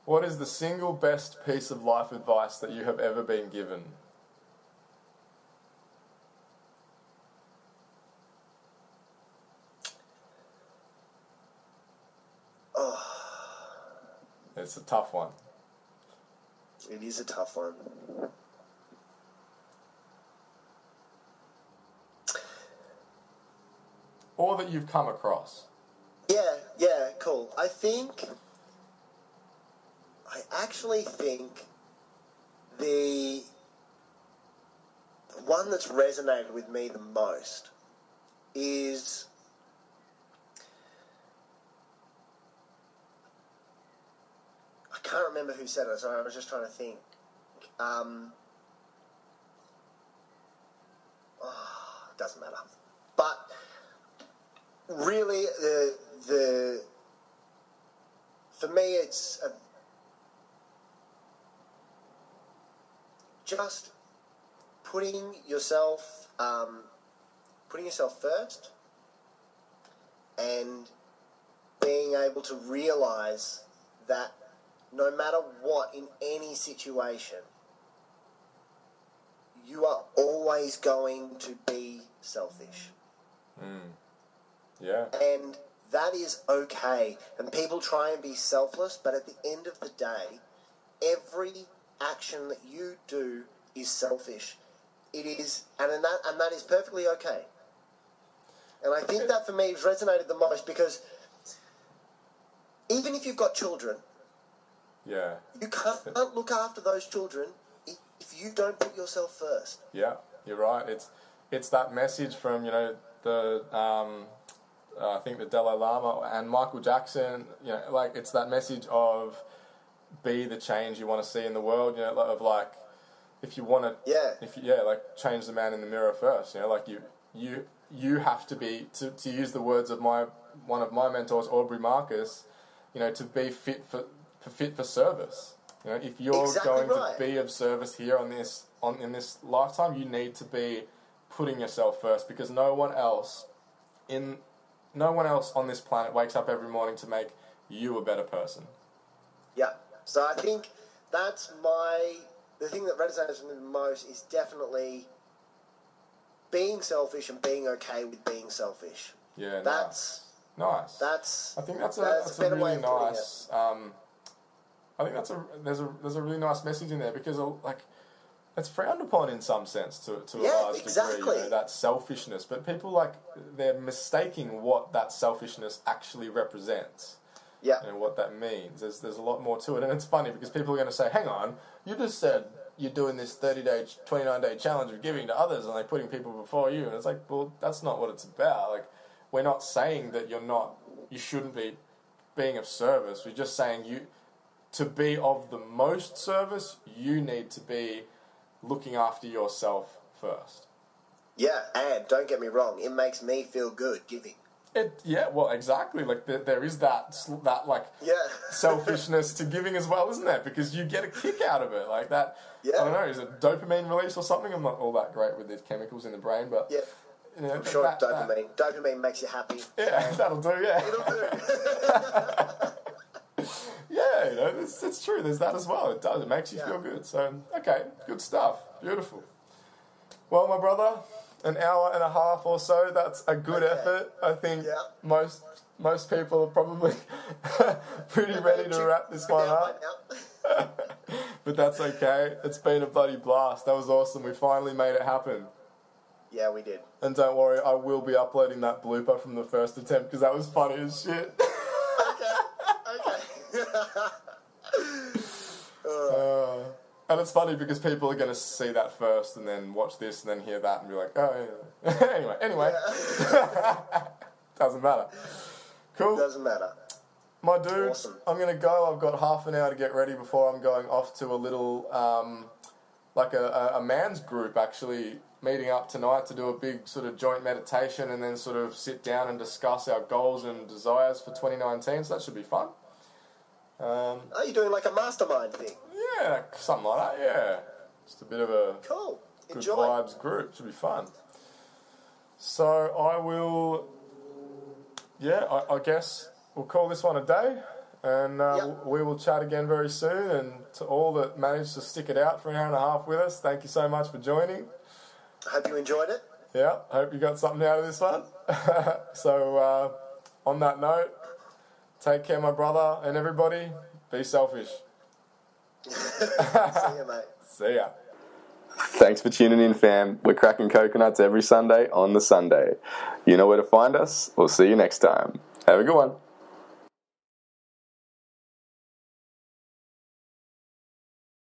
What is the single best piece of life advice that you have ever been given? It's a tough one. It is a tough one. Or that you've come across. Yeah, cool. I actually think the one that's resonated with me the most is I can't remember who said it. Sorry, I was just trying to think. It doesn't matter. But really, the me, it's just putting yourself first, and being able to realize that no matter what, in any situation, you are always going to be selfish. Yeah. And that is okay. And people try and be selfless, but at the end of the day, every action that you do is selfish. It is, and that is perfectly okay. And I think that for me has resonated the most, because even if you've got children, Yeah. you can't look after those children if you don't put yourself first. Yeah, you're right. It's that message from, the I think the Dalai Lama and Michael Jackson. Like, it's that message of be the change you want to see in the world. Of like, if you want to, like, change the man in the mirror first. Like you have to be, to use the words of one of my mentors, Aubrey Marcus. To be fit for service. If you're Exactly going right. to be of service here in this lifetime, you need to be putting yourself first, because no one else on this planet wakes up every morning to make you a better person. Yeah. So I think that's the thing that resonates with me the most is definitely being selfish and being okay with being selfish. Yeah, That's nice. I think that's a a better way really of putting nice. I think there's a really nice message in there, because like, it's frowned upon in some sense to a large exactly. degree. That selfishness, but people they're mistaking what that selfishness actually represents. Yeah. And what that means. There's a lot more to it, and it's funny because people are going to say, "Hang on, you just said you're doing this 30-day, 29-day challenge of giving to others, and putting people before you." And it's like, well, that's not what it's about. Like, we're not saying that you shouldn't be being of service. We're just saying to be of the most service, you need to be looking after yourself first. Yeah, and don't get me wrong, it makes me feel good giving. Well, exactly. Like, there is that selfishness to giving as well, isn't there? Because you get a kick out of it, like that. Yeah. I don't know, is it dopamine release or something? I'm not all that great with these chemicals in the brain, but yeah, I'm sure dopamine makes you happy. Yeah, that'll do. Yeah, it'll do. Yeah, it's true. There's that as well. It does. It makes you feel good. So, okay, good stuff. Beautiful. Well, my brother, an hour and a half or so. That's a good effort. I think most people are probably pretty ready to wrap this one up. But that's okay. It's been a bloody blast. That was awesome. We finally made it happen. Yeah, we did. And don't worry, I will be uploading that blooper from the first attempt, because that was funny as shit. And it's funny because people are going to see that first and then watch this and then hear that and be like, oh, yeah. Anyway. Doesn't matter. Cool. Doesn't matter. My dude, Awesome. I'm going to go. I've got half an hour to get ready before I'm going off to a little, a man's group actually meeting up tonight to do a big sort of joint meditation and then sort of sit down and discuss our goals and desires for 2019. So that should be fun. Are you doing like a mastermind thing? Yeah, something like that, yeah. Just a bit of a cool. good Enjoy. vibes group. Should be fun. So I will, I guess we'll call this one a day, and we will chat again very soon. And to all that managed to stick it out for an hour and a half with us, thank you so much for joining. I hope you enjoyed it. Yeah, hope you got something out of this one. So on that note, take care, my brother, and everybody, be selfish. See you, mate. See ya. Thanks for tuning in, fam. We're cracking coconuts every Sunday on the Sunday. You know where to find us. We'll see you next time. Have a good one.